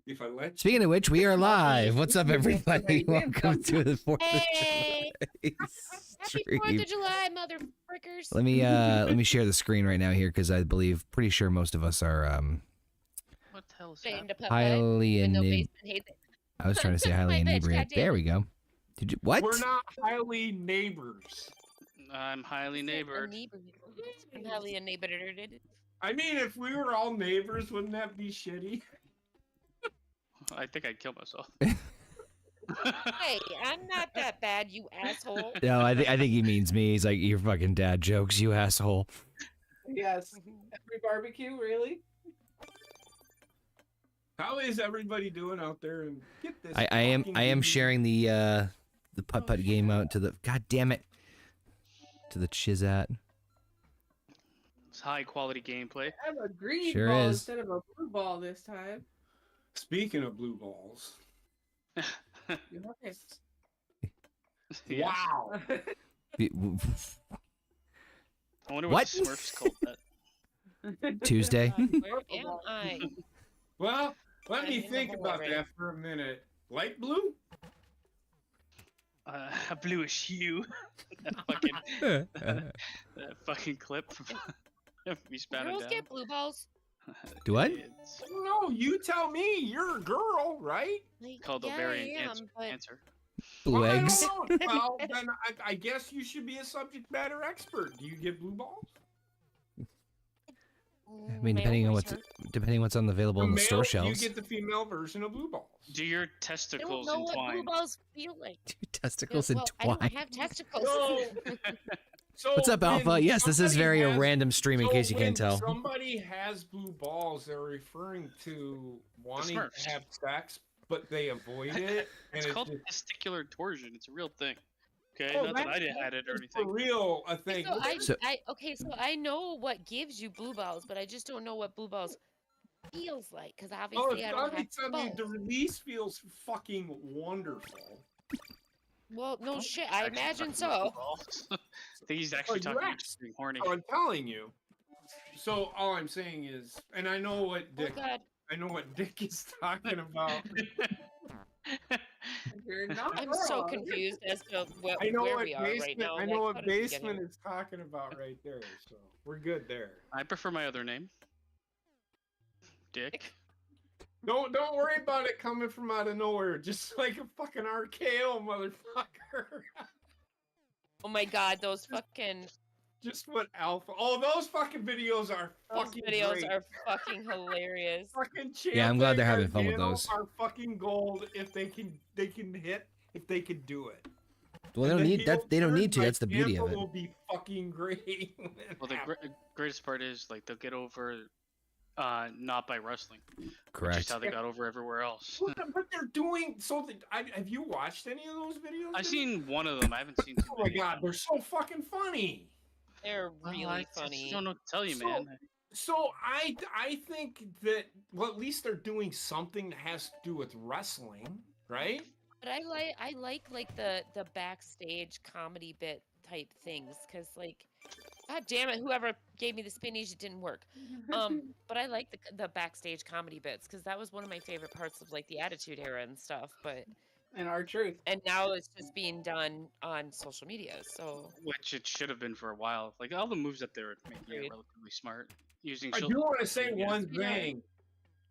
If I let you. Speaking of which, we are live. What's up, everybody? Welcome to the 4th Hey! of July Happy stream. 4th of July, mother frickers. Let me share the screen right now here because I believe, pretty sure most of us are What the hell is Saying that? to Papa, highly even though inebriated. Basement hates it. I was trying to say highly My bitch, inebriated. goddamn There it. we go. Did you what? We're not highly neighbors. I'm highly neighbored. I'm highly inebriated. I mean, if we were all neighbors, wouldn't that be shitty? I think I'd kill myself. Hey, I'm not that bad, you asshole. No, I think he means me. He's like, your fucking dad jokes, you asshole. Yes. Every barbecue, really? How is everybody doing out there? And get this. I am sharing the putt-putt game out to the, god damn it, to the Chizat. It's high quality gameplay. I have a green Sure ball is. instead of a blue ball this time. Speaking of blue balls. Nice. Yeah. Wow. I wonder What? what the Smurfs called that. Tuesday. Where am I? Well, let I'm me in the think hole about already. that for a minute. Light blue? A bluish hue. that fucking clip from me spouting Girls down. get blue balls. Do what? It's No, you tell me. You're a girl, right? Like, called yeah, ovarian I am, cancer. but Cancer. Blue Well, I eggs. don't know. Well, then I guess you should be a subject matter expert. Do you get blue balls? I mean, depending on what's available in the store Male, shelves. You get the female version of blue balls. Do your I don't testicles know what blue entwine? balls feel like. Two testicles Well, I entwined. don't have testicles. So What's up, when Alpha? Yes, this is somebody very a has- random stream in so case you when can't tell. Somebody has blue balls. They're referring to wanting Smurfs. to have sex, but they avoid it. It's and called just, testicular torsion. It's a real thing. Okay, Oh, not that I that's- had it or it's for anything. real a thing. So so I know what gives you blue balls, but I just don't know what blue balls feels like because Oh, obviously I don't have balls. the release feels fucking wonderful. Well, no shit. I Actually imagine talking about so. balls. I think he's actually you talking about asked. just being horny. Oh, I'm telling you. So all I'm saying is, and I know what Oh Dick, God, I know what Dick is talking about. You're not I'm so wrong. confused as to I know where what we are basement. right now. I Like, know how what did we get basement here? is talking about right there. So we're good there. I prefer my other name. Dick. Don't worry about it coming from out of nowhere, just like a fucking RKO motherfucker. Oh my God, those fucking Just what Alpha. Oh, those fucking videos are those fucking videos great. are fucking hilarious. Fucking Yeah, I'm glad they're having fun with Gargano those. Are fucking gold if they can hit if they can do it. Well, they And don't the need that. heel They don't turn need to. by That's the beauty Tampa of it. Will be fucking great. when it Well, the happens. greatest part is like they'll get over, not by wrestling, which is Correct. how they got over everywhere else. But they're doing so. Have you watched any of those videos? I've seen one of them. I haven't seen too Oh my many. god, they're so fucking funny. They're Well, really I funny. just don't know what to tell you, So- man. So I think that at least they're doing something that has to do with wrestling, right? But I like the backstage comedy bit type things because like, God damn it, whoever gave me the spinach, it didn't work. But I like the backstage comedy bits because that was one of my favorite parts of like the Attitude Era and stuff. But And our truth. and now it's just being done on social media. So Which it should have been for a while. Like all the moves that they're making are Agreed. relatively smart. Using I shil- do want to say Yeah. one Yeah. thing,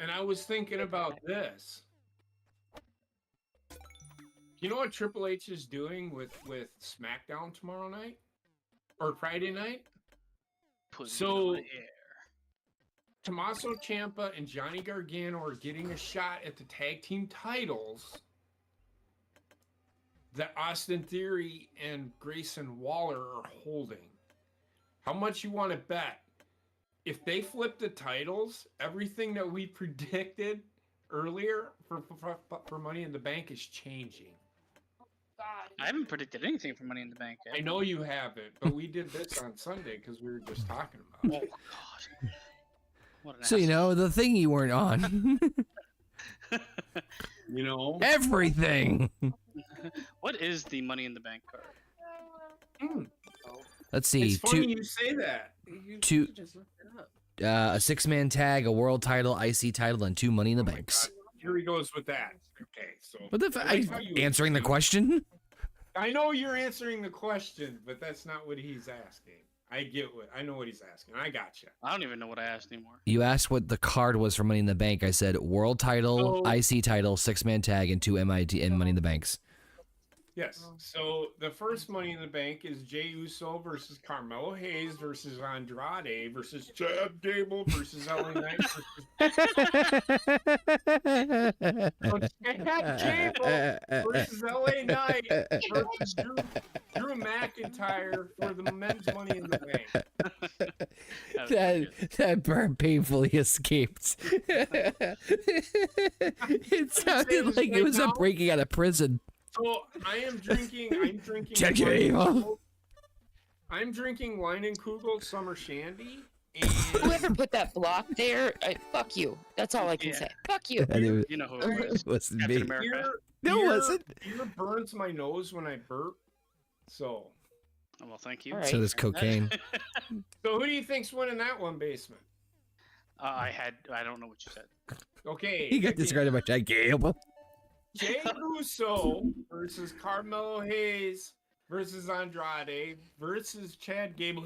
and I was thinking about this. You know what Triple H is doing with SmackDown tomorrow night or Friday night? Put it So- on the air. Tommaso Ciampa and Johnny Gargano are getting a shot at the tag team titles that Austin Theory and Grayson Waller are holding. How much you want to bet? If they flip the titles, everything that we predicted earlier for Money in the Bank is changing. God, I haven't predicted anything for Money in the Bank. Yet. I know you haven't, but we did this on Sunday because we were just talking about Oh it. God. What an So you know the thing you weren't on. asshole. You know? Everything. What is the Money in the Bank card? Mm. Let's see. It's funny you say that. You Two- just looked it up. A 6-man tag, a world title, IC title, and 2 Money in the Oh my Banks. God. here he goes with that. Okay, so What the? I like how you Answering the explained- question? I know you're answering the question, but that's not what he's asking. I know what he's asking. I got you. I don't even know what I asked anymore. You asked what the card was for Money in the Bank. I said world title, Oh. IC title, 6-man tag, and 2 MIT and Money in the Banks. Yes. So the first Money in the Bank is Jey Uso versus Carmelo Hayes versus Andrade versus Chad Gable versus LA Knight versus Chad Gable versus LA Knight versus Drew McIntyre for the men's Money in the Bank. That was pretty good. That burn painfully escaped. It sounded like it was a breaking out of prison. So I'm drinking Chad Wine and Gable. Kugel. I'm drinking Wine and Kugel Summer Shandy. And Whoever put that block there, fuck you. That's all I can Yeah. say. Fuck you. And You know who it was. it wasn't Captain me. America. No, it wasn't. Beer burns my nose when I burp. So Oh, well, thank you. All So right. does cocaine. who do you think's winning that one, Basement? I don't know what you said. Okay. He got again, discarded by Chad Gable. Jey Uso versus Carmelo Hayes versus Andrade versus Chad Gable.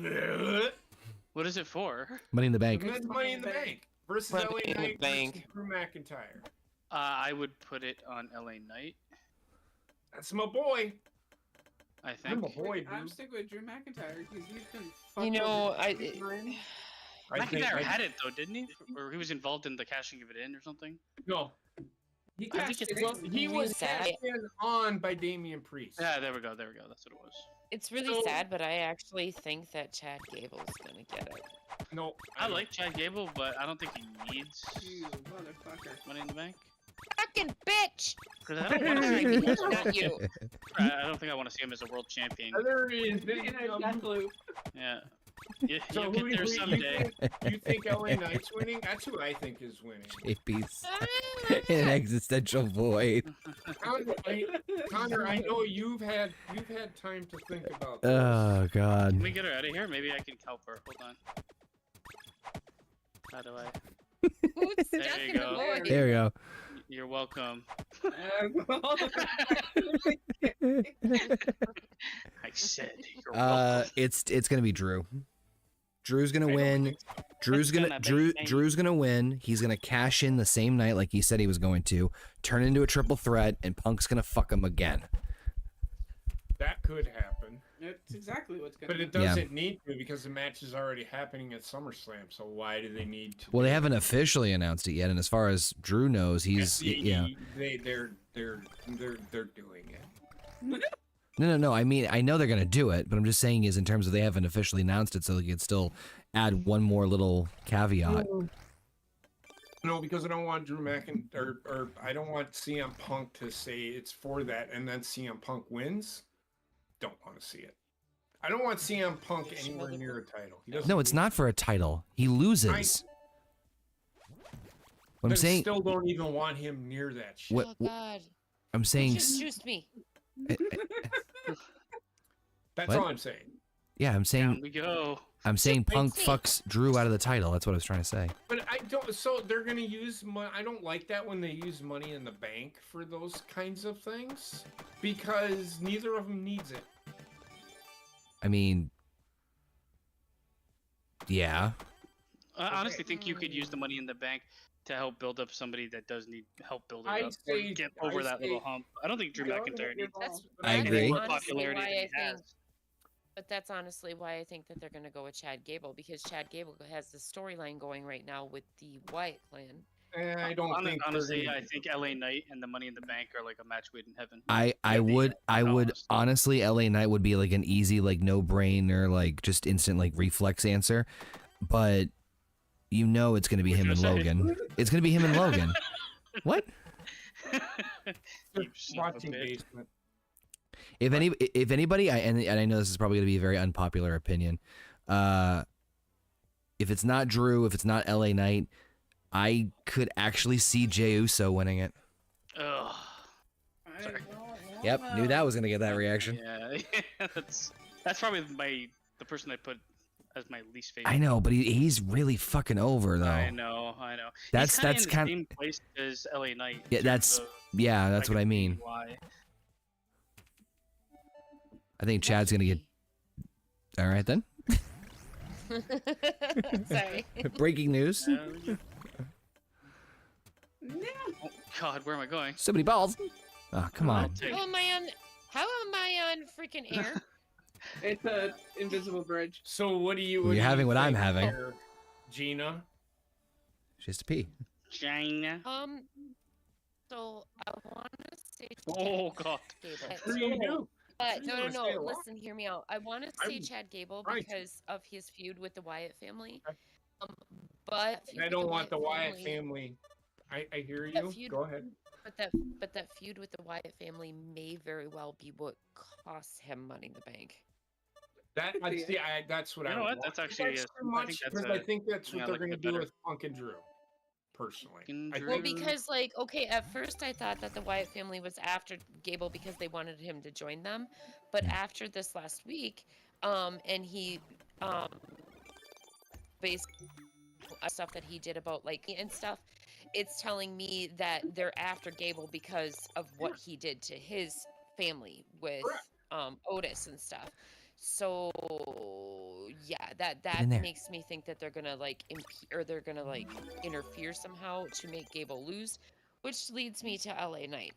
What is it for? Money in the Bank. Men's Money in the Bank versus Money LA in the Knight Bank. versus Drew McIntyre. I would put it on LA Knight. That's my boy. I I'm think. a boy, I'm dude. sticking with Drew McIntyre because he's been. You fucked know, over I. time. I think McIntyre I- had it though, didn't he? Or he was involved in the cashing of it in or something. No, He I think cashed it's it well, in. he was sad. cashed in on by Damian Priest. Yeah, there we go. There we go. That's what it was. It's really So- sad, but I actually think that Chad Gable's gonna get it. No, I like Chad Gable, but I don't think he needs You motherfucker. Money in the Bank. Fucking bitch! Because I don't want to. Sorry, bitch, not you. I don't think I want to see him as a world champion. Other is In a death loop. Yeah. So You'll who get there do you someday. you think LA Knight's winning? That's who I think is winning. Peace. In an existential void. Connor, I know you've had time to think about this. Oh Can God. we get her out of here? Maybe I can help her. Hold on. How do I? Who's There stuck you in the go. void? There we go. You're welcome. I said you're welcome. It's gonna be Drew. Drew's gonna I don't win. think so. Drew's gonna gonna Drew be- Drew's gonna win. He's gonna cash in the same night like he said he was going to, turn into a triple threat, and Punk's gonna fuck him again. That could happen, It's exactly what's going but it doesn't need to because the match is already happening at SummerSlam. So why do they need to? Well, they haven't officially announced it yet, and as far as Drew knows, he's yeah. They're doing it. No. I mean, I know they're gonna do it, but I'm just saying is in terms of they haven't officially announced it, so they could still add one more little caveat. No, because I don't want Drew McIntyre or I don't want CM Punk to say it's for that and then CM Punk wins. Don't want to see it. I don't want CM Punk anywhere near a title. He doesn't No, it's need- not for a title. He loses. What I'm But saying, still don't even want him near that shit. What- Oh God! I'm saying, Just juiced me. That's What? all I'm saying. yeah, I'm Down saying, we go. I'm saying Punk see. fucks Drew out of the title. That's what I was trying to say. But I don't. So they're gonna use. I don't like that when they use Money in the Bank for those kinds of things because neither of them needs it. I mean, yeah. I honestly think you could use the Money in the Bank to help build up somebody that does need help building I up or say- get over I that little say- hump. I don't think Drew McIntyre needs That's, I that's agree. more honestly popularity why than he I think, has. but that's honestly why I think that they're gonna go with Chad Gable because Chad Gable has the storyline going right now with the Wyatt clan. I don't think. they're Honestly, gonna- I think LA Knight and the Money in the Bank are like a match made in heaven. I Yeah, would honest. honestly, LA Knight would be like an easy, like no brainer, like just instant, like reflex answer, but you know it's gonna be him and What'd you say? Logan. It's gonna be him and Logan. What? You son of a watching bitch. Basement. If anybody, and I know this is probably gonna be a very unpopular opinion, if it's not Drew, if it's not LA Knight, I could actually see Jey Uso winning it. Ugh. Sorry. Yep, knew that was gonna get that reaction. Yeah, that's probably the person I put as my least favorite. I know, but he's really fucking over though. I know. That's He's that's in kind the same place as LA Knight. Yeah, in that's terms that's of, what I like, mean. why. I think Chad's gonna get. All right then. Sorry. Breaking news. No. Oh God, where am I going? So many balls. Oh, come on. Take- How am I on freaking air? It's a invisible bridge. So what do you? Well, what you're do you having what I'm think having. there, Gina. She has to pee. China. So I want to say. Oh God. What do you do? But You wanna no. stay alive? Listen, hear me out. I want to say I'm Chad Gable trying to. because of his feud with the Wyatt family. Okay. But I don't want the Wyatt family. I hear That you. feud- Go ahead. But that feud with the Wyatt family may very well be what costs him Money in the Bank. That I see. That's what You I. know what? want. That's actually That's a- too I much think that's because a- I think that's something what I they're like going to it do better. with Punk and Drew. Personally, Fucking I Drew. Well, think because like okay, at first I thought that the Wyatt family was after Gable because they wanted him to join them, but after this last week, and he, basically stuff that he did about like and stuff, it's telling me that they're after Gable because of what he did to his family with Correct. Otis and stuff. So yeah, that in there. makes me think that they're gonna like or they're gonna like interfere somehow to make Gable lose, which leads me to LA Knight.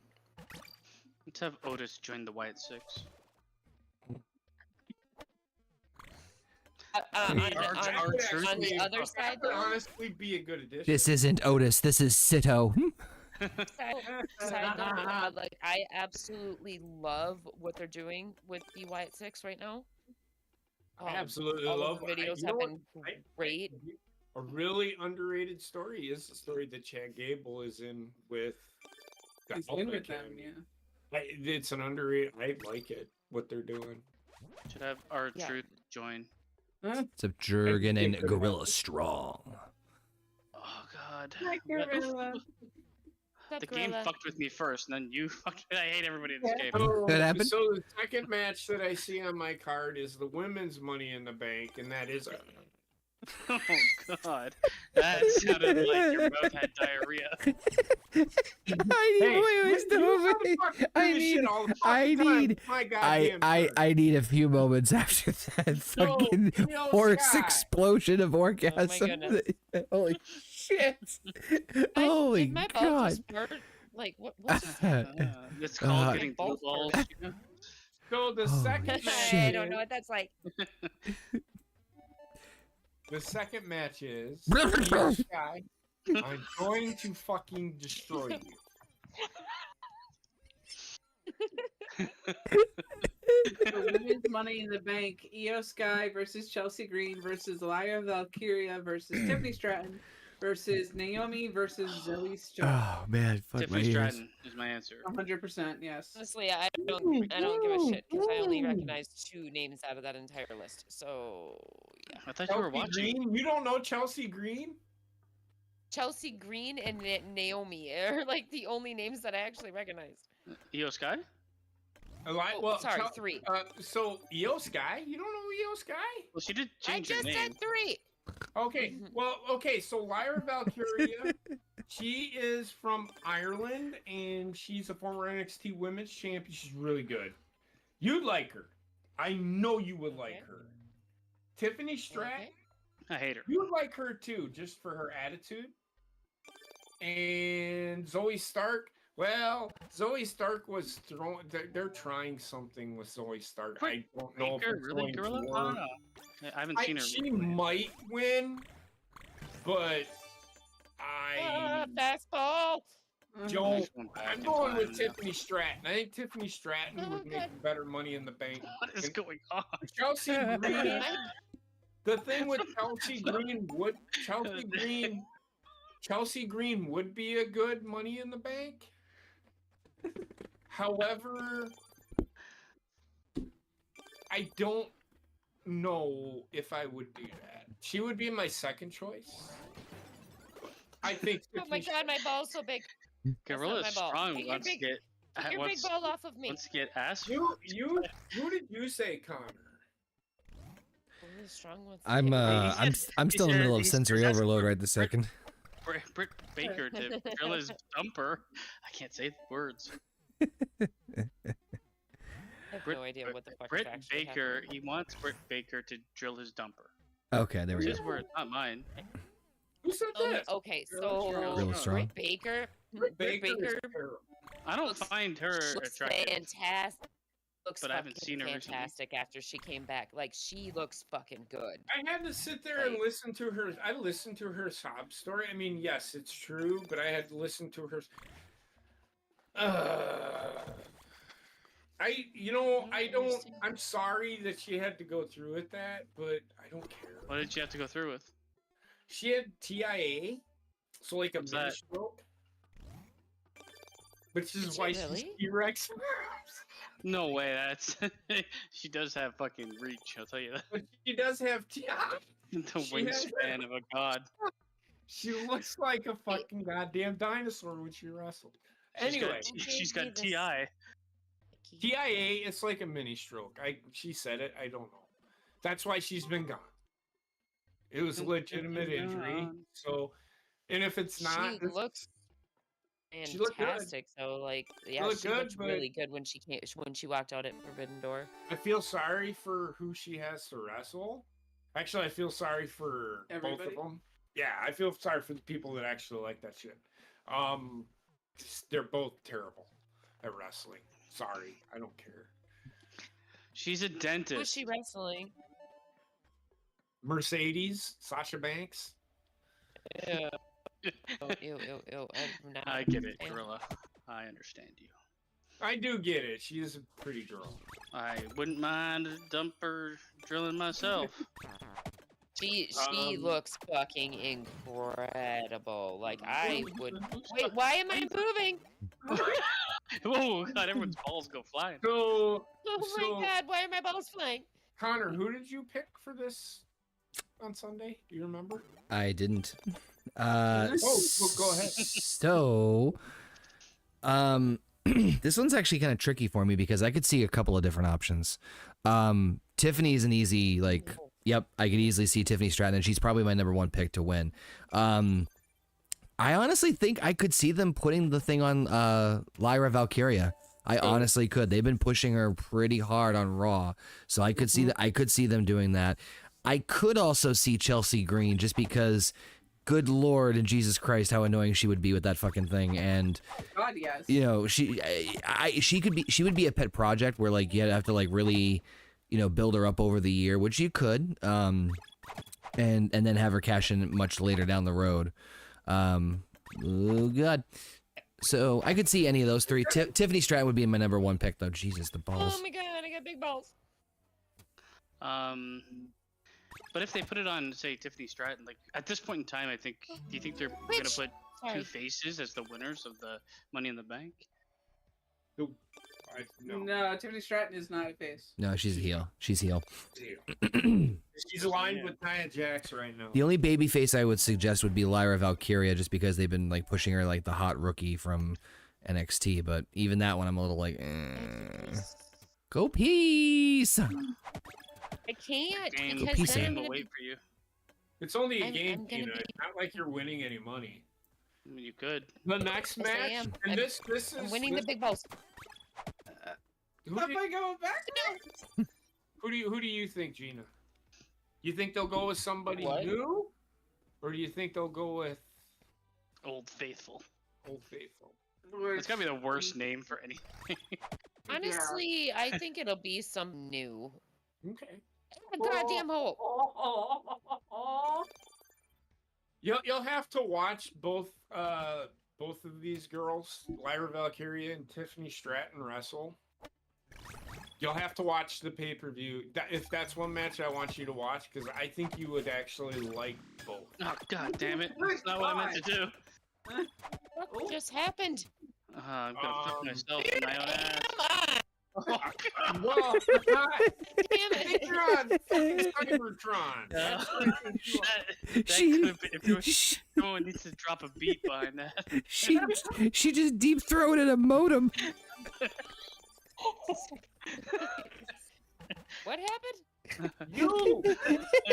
Let's have Otis join the Wyatt Six. On Our- our the truth- other side, though, honestly, be a good addition. This isn't Otis. This is Sito. side note, like I absolutely love what they're doing with the Wyatt Six right now. I absolutely all love of the videos you have know been what? great. A really underrated story is the story that Chad Gable is in with. the He's in Alpha with them, Academy. yeah. It's an underrated. I like it. What they're doing. Should have our Yeah. Truth join. What's up, Jurgen and Gorilla Strong? Oh God. Hi, Gorilla. That The game gorilla. fucked with me first, and then you fucked. I hate everybody in this game. What happened? So the second match that I see on my card is the women's Money in the Bank, and that is. Oh God, that sounded like your mouth had diarrhea. I need a few moments after that fucking no, horse Scott. explosion of orgasm. goodness. Holy shit! Holy Did my balls god! just burn? Like what? What just It's called getting blue Balls balls. first. You know? So the Holy second match. shit. I don't know what that's like. The second match is. Io Sky, I'm going to fucking destroy you. For women's Money in the Bank, Io Sky versus Chelsea Green versus Lyra Valkyria versus Tiffany Stratton versus Naomi versus Zoe Stark. Oh man, fuck my Tiffany ears. Stratton is my answer. 100%, yes. Honestly, I don't give a shit because I only recognize 2 names out of that entire list. So yeah, I thought you were Chelsea watching. Green? You don't know Chelsea Green? Chelsea Green and Naomi are like the only names that I actually recognized. Io Sky? Oh, sorry, 3. So Io Sky? You don't know Io Sky? Well, she did I change her just name. said 3. Okay, Mhm. well, okay, so Lyra Valkyria, she is from Ireland, and she's a former NXT Women's Champion. She's really good. You'd like her. I know you would like Okay. her. Tiffany Stratton, Okay. I hate her. you would like her too, just for her attitude. And Zoe Stark, well, Zoe Stark was throwing. They're trying something with Zoe Stark. I don't know if Faker, it's really, going to Gorilla? I work. don't know. I haven't seen her. She recently. might win, but I Fastball. don't. Nice one back I'm in going with time, Tiffany Stratton. I think Tiffany Stratton Oh, would make good. better Money in the Bank. What is going on? Chelsea Green. The thing with Chelsea Green would be a good Money in the Bank. However, I don't know if I would do that. She would be my second choice. I think. Oh my god, my ball's so big. Gorilla my is ball. strong. Get your Wants to big- get. Get your big wants, ball off of me. wants to get ass. Who did you say, Connor? Really strong ones. I'm still in the middle of sensory overload right this second. Britt Baker to drill his dumper. I can't say the words. I have no idea what the fuck is Britt actually Baker. happening. He wants Britt Baker to drill his dumper. Okay, there we It's go. his word, not mine. Who said that? Okay, Really so strong. Britt Baker. Britt Britt Baker is Baker terrible. I don't looks- find her looks attractive. fantastic. Looks But I haven't fucking seen her recently. fantastic after she came back. Like she looks fucking good. I had to sit there and Like- listen to her. I listened to her sob story. I mean, yes, it's true, but I had to listen to her. I don't. understand. I'm sorry that she had to go through with that, but I don't care. What did you have to go through with? She had TIA, so like a What's that? mini stroke, which is Did she why really? she's T-Rex. No way. That's she does have fucking reach. I'll tell you that. But she does have TIA. The She has- wingspan of a god. She looks like a fucking goddamn dinosaur when she wrestled. Anyway, she's got Gave me TI. TIA, it's like a mini stroke. She said it. I don't know. That's why she's been gone. It was a legitimate injury. gone. So, and if it's not, She looks She looked good. fantastic. So like, yeah, looked she good, looked but- really good when she walked out at Forbidden Door. I feel sorry for who she has to wrestle. Actually, I feel sorry for both Everybody? of them. Yeah, I feel sorry for the people that actually like that shit. They're both terrible at wrestling. Sorry, I don't care. She's a Who's dentist. she wrestling? Mercedes, Sasha Banks. Ew. Oh, ew. I'm not I get it, a fan. Gorilla. I understand you. I do get it. She is a pretty girl. I wouldn't mind a dumper drilling myself. She Um, looks fucking incredible. Like I would. Wait, why am I moving? Oh god, everyone's balls go flying. So, Oh So- my god, why are my balls flying? Connor, who did you pick for this on Sunday? Do you remember? I didn't. go ahead. So, this one's actually kind of tricky for me because I could see a couple of different options. Tiffany's an easy, like, yep, I could easily see Tiffany Stratton, and she's probably my number one pick to win. I honestly think I could see them putting the thing on Lyra Valkyria. I honestly could. They've been pushing her pretty hard on Raw, so I could see that. I could see them doing that. I could also see Chelsea Green just because, good Lord and Jesus Christ, how annoying she would be with that fucking thing. And God, yes. you know, she would be a pet project where like you'd have to like really, you know, build her up over the year, which you could, and then have her cash in much later down the road. Oh god. So I could see any of those three. Tiffany Stratton would be my number one pick, though. Jesus, the balls. Oh my god, I got big balls. But if they put it on, say, Tiffany Stratton, like at this point in time, I think. Do you think they're gonna Which- put Sorry. two faces as the winners of the Money in the Bank? No. No, Tiffany Stratton is not a face. No, she's a heel. She's heel. She's aligned with Nia Jax right now. The only baby face I would suggest would be Lyra Valkyria, just because they've been like pushing her like the hot rookie from NXT. But even that one, I'm a little like, go peace. I can't Game, because piece then of I'm will gonna wait be, for you. It's only a I'm game, gonna Tina. be- It's not like you're winning any money. I mean, you could. The next Yes, I match, am. and I'm- this is I'm winning the this, big balls. who, What do am you, I going back? who do you think, Gina? You think they'll go with somebody What? new, or do you think they'll go with Old Faithful. Old Faithful? It's gotta be the worst name for anything. Honestly, I think it'll be some new. Okay. A goddamn hole. You'll have to watch both of these girls, Lyra Valkyria and Tiffany Stratton, wrestle. You'll have to watch the pay-per-view. If that's one match I want you to watch, because I think you would actually like both. Oh god damn it! That's not what I meant to do. What just happened? I'm gonna fuck myself in my own ass. Come on! Well, Damn it! Cybertron. That She- could be, if someone needs to drop a beat behind that. she just deep throated a modem. What happened? You!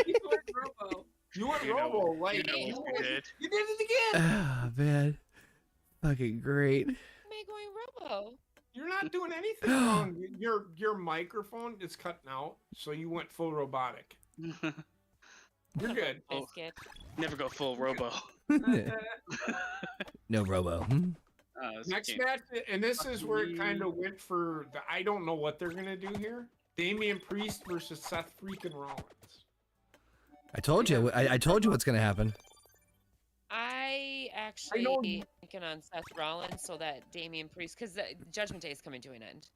You went Robo. You went You know- Robo, like, you know what you did. you did it again! Ah, man. Fucking great. Am I going Robo? You're not doing anything wrong. Your microphone is cutting out, so you went full robotic. You're good. Oh. Biscuit. Never go full Robo. No Robo. This Next game- match, and this is where it kind of went for the. I don't know what they're gonna do here. Damian Priest versus Seth freaking Rollins. I told you. I told you what's gonna happen. I actually know- thinking on Seth Rollins so that Damian Priest, because the Judgment Day is coming to an end.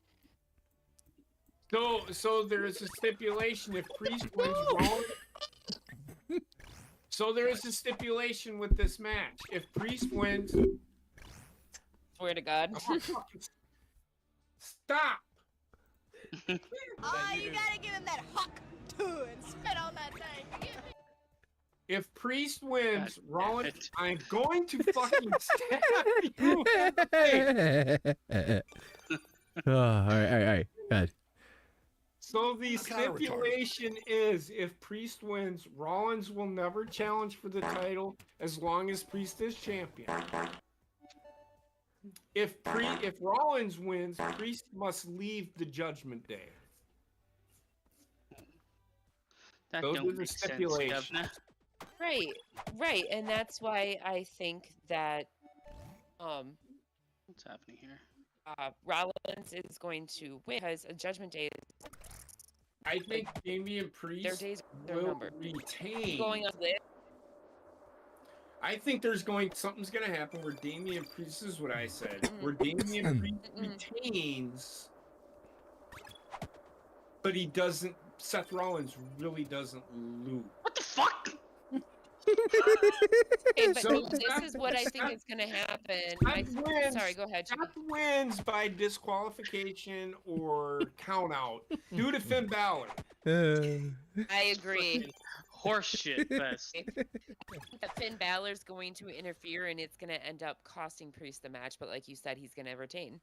So there is a stipulation if Priest wins Rollins. So there is a stipulation with this match. If Priest wins, Swear to God. I'm gonna fucking stop. Oh, you gotta give him that huck too and spit on that thing. If Priest wins God Rollins, it. I'm going to fucking stab you. Hey, Oh, all right. Good. so the I'm kinda retarded. stipulation is if Priest wins, Rollins will never challenge for the title as long as Priest is champion. If Rollins wins, Priest must leave the Judgment Day. That Those don't are the make sense, stipulations. Governor. Right. And that's why I think that What's happening here? Rollins is going to win because a Judgment Day is I think Damian their Priest days are will numbered. retain. Going on this. I think something's gonna happen where Damian Priest, this is what I said, where Damian Priest retains, but he doesn't. Seth Rollins really doesn't lose. What the fuck? Okay, but So- this is what I think is going to happen. Seth wins. Sorry, go ahead. Seth wins by disqualification or count out due to Finn Balor. I agree. Horseshit fest. That Finn Balor's going to interfere and it's going to end up costing Priest the match, but like you said, he's going to retain.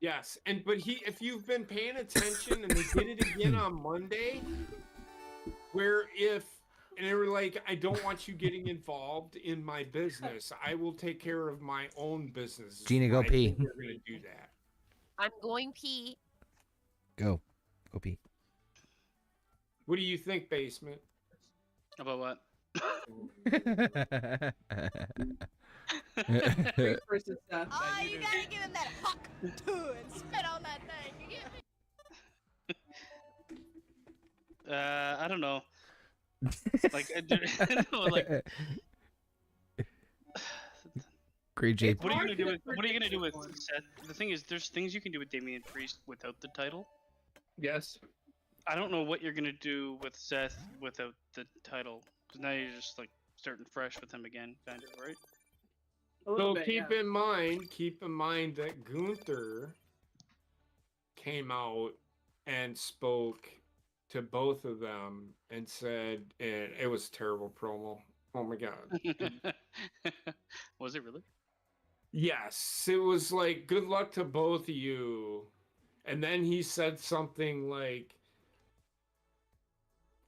Yes, but if you've been paying attention, and they did it again on Monday, and they were like, I don't want you getting involved in my business. I will take care of my own business. Gina, go I pee. think They're gonna do that. I'm going pee. Go pee. What do you think, Basement? About what? Priest versus Seth. Oh, you gotta give him that huck too and spit on that thing. You get me? I don't know. Like, no, like, Great, Jake. what are you gonna do with? What are you gonna do with Seth? The thing is, there's things you can do with Damian Priest without the title. Yes. I don't know what you're gonna do with Seth without the title, because now you're just like starting fresh with him again, kind of, right? A little So bit, keep yeah. in mind that Gunther came out and spoke to both of them and said, and it was a terrible promo. Oh my god. Was it really? Yes, it was like, good luck to both of you. And then he said something like,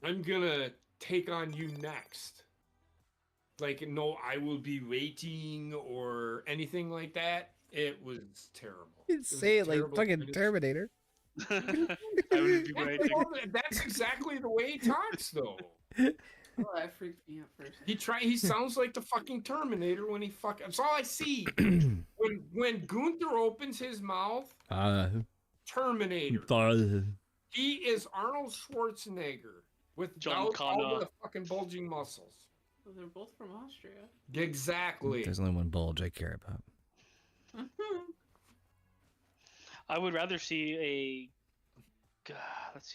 I'm gonna take on you next. Like, no, I will be waiting or anything like that. It was terrible. You was say a it like terrible fucking finish. Terminator. I would be That's, waiting. that's exactly the way he talks, though. Oh, that freaked me out for a second. He sounds like the fucking Terminator when he that's all I see. when Gunther opens his mouth, Terminator. He is Arnold Schwarzenegger John without all Connor. the fucking bulging muscles. Well, they're both from Austria. Exactly. There's only one bulge I care about. I would rather see a. Let's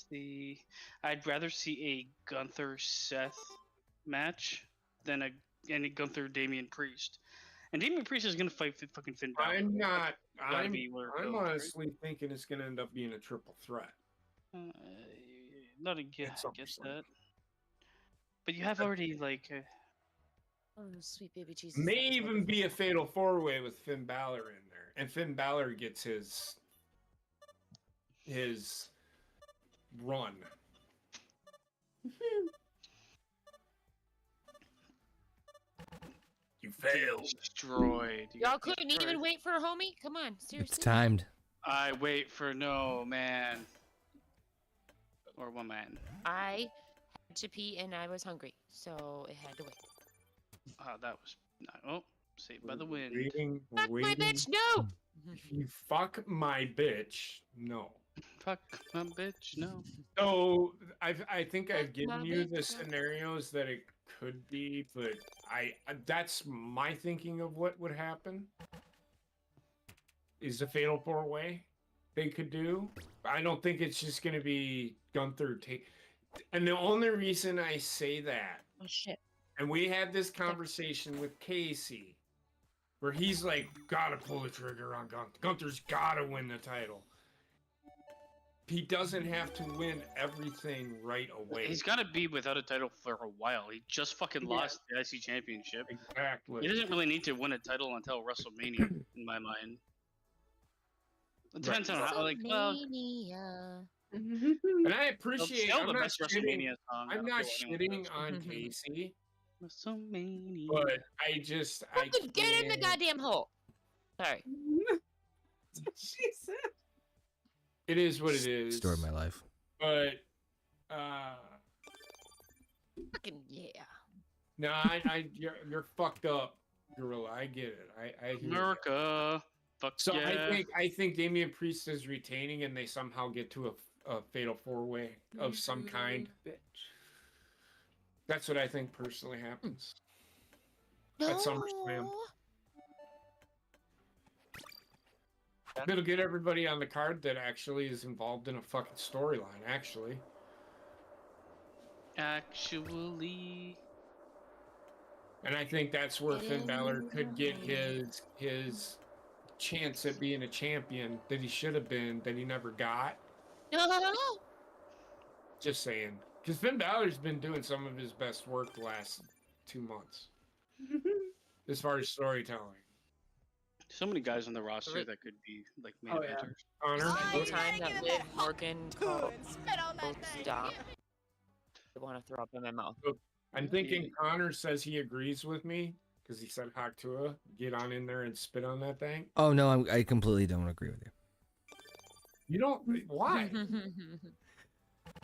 see, I'd rather see a Gunther Seth match than any Gunther Damian Priest. And Damian Priest is gonna fight fucking Finn Balor. I'm not. Gotta I'm, be where it I'm goes, right? honestly thinking it's going to end up being a triple threat. Not a guess. It's I guess SummerSlam. that. But you have already like. Oh, sweet baby Jesus. May even be a fatal four-way with Finn Balor in there, and Finn Balor gets his run. You failed. Destroyed. You Y'all got couldn't destroyed. even wait for a homie? Come on, seriously. It's timed. I wait for no man. Or woman. I had to pee and I was hungry, so it had to wait. That was not. Oh, saved by the wind. Waiting, Fuck my waiting. bitch, no! You fuck my bitch. No. Fuck my bitch, no. So I think I've Fuck given my you the bitch, no. scenarios that it could be, but that's my thinking of what would happen. Is a fatal 4-way they could do. I don't think it's just gonna be Gunther take. And the only reason I say that, Oh shit. and we had this conversation with Casey, where he's like, gotta pull the trigger on Gunther. Gunther's gotta win the title. He doesn't have to win everything right away. He's got to be without a title for a while. He just fucking Yeah. lost the IC championship. Exactly. He doesn't really need to win a title until WrestleMania, in my mind. It depends on how, like, well, WrestleMania. And I appreciate. still I'm the not best shitting, WrestleMania song. I'm not shitting says. on Casey, WrestleMania. but I just I Fucking get in the can't- goddamn hole. Sorry. That's what she said. It is what it is. Story of my life. But Fucking yeah. no, you're fucked up, Gorilla. I get it. I hear you. America. Fuck So yeah. I think Damian Priest is retaining, and they somehow get to a fatal 4-way of some kind. Bitch. That's what I think personally happens. No. At SummerSlam. It'll get everybody on the card that actually is involved in a fucking storyline, actually. Actually. And I think that's where Finn Balor could get his chance at being a champion that he should have been, that he never got. No. Just saying. Because Finn Balor's been doing some of his best work the last 2 months. As far as storytelling. So many guys on the roster Right. that could be, like, main Oh, yeah. eventers. Connor? I The time that bang Liv that hawk Morgan too called and spit on that thing. stop. I want to throw up in my mouth. I'm thinking Connor says he agrees with me because he said Haktua. Get on in there and spit on that thing. Oh no, I completely don't agree with you. You don't. Why?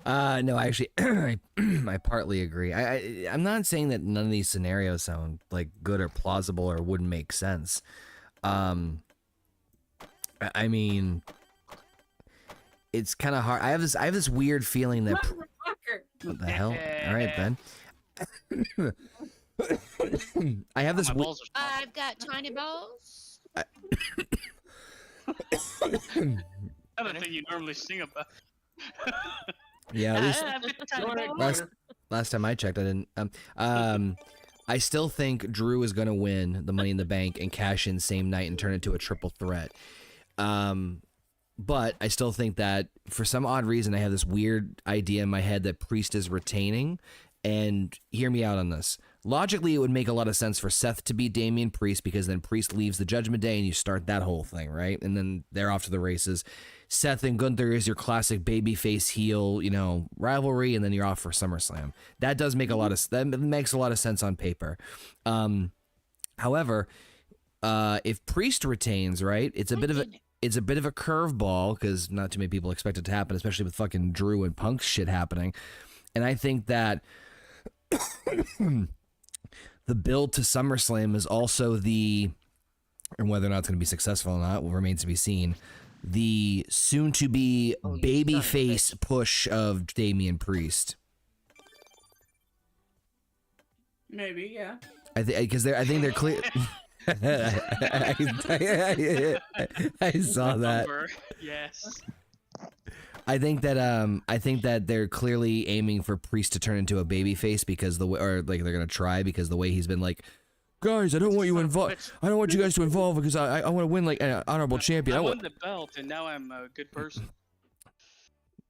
No, actually, I partly agree. I'm not saying that none of these scenarios sound like good or plausible or wouldn't make sense. I mean, it's kind of hard. I have this weird feeling that. Motherfucker. What the hell? All right then. I have this. My balls are small. I've got tiny balls. Another thing you normally sing about. Yeah, at least I've got tiny Go ahead, balls. Connor. last time I checked, I didn't. I still think Drew is gonna win the Money in the Bank and cash in same night and turn it to a triple threat. But I still think that for some odd reason I have this weird idea in my head that Priest is retaining. And hear me out on this. Logically, it would make a lot of sense for Seth to beat Damian Priest because then Priest leaves the Judgment Day and you start that whole thing, right? And then they're off to the races. Seth and Gunther is your classic babyface heel, rivalry, and then you're off for SummerSlam. That does make that makes a lot of sense on paper. However, if Priest retains, right, it's a bit of a curveball because not too many people expect it to happen, especially with fucking Drew and Punk shit happening. And I think that the build to SummerSlam is also and whether or not it's going to be successful or not remains to be seen, the soon-to-be babyface push of Damian Priest. Maybe, yeah. I think they're clear. I saw that. Number. Yes. I think that they're clearly aiming for Priest to turn into a babyface because they're gonna try because the way he's been like, guys, I don't want you involved. I don't want you guys to involve because I want to win like an honorable champion. I won the belt and now I'm a good person.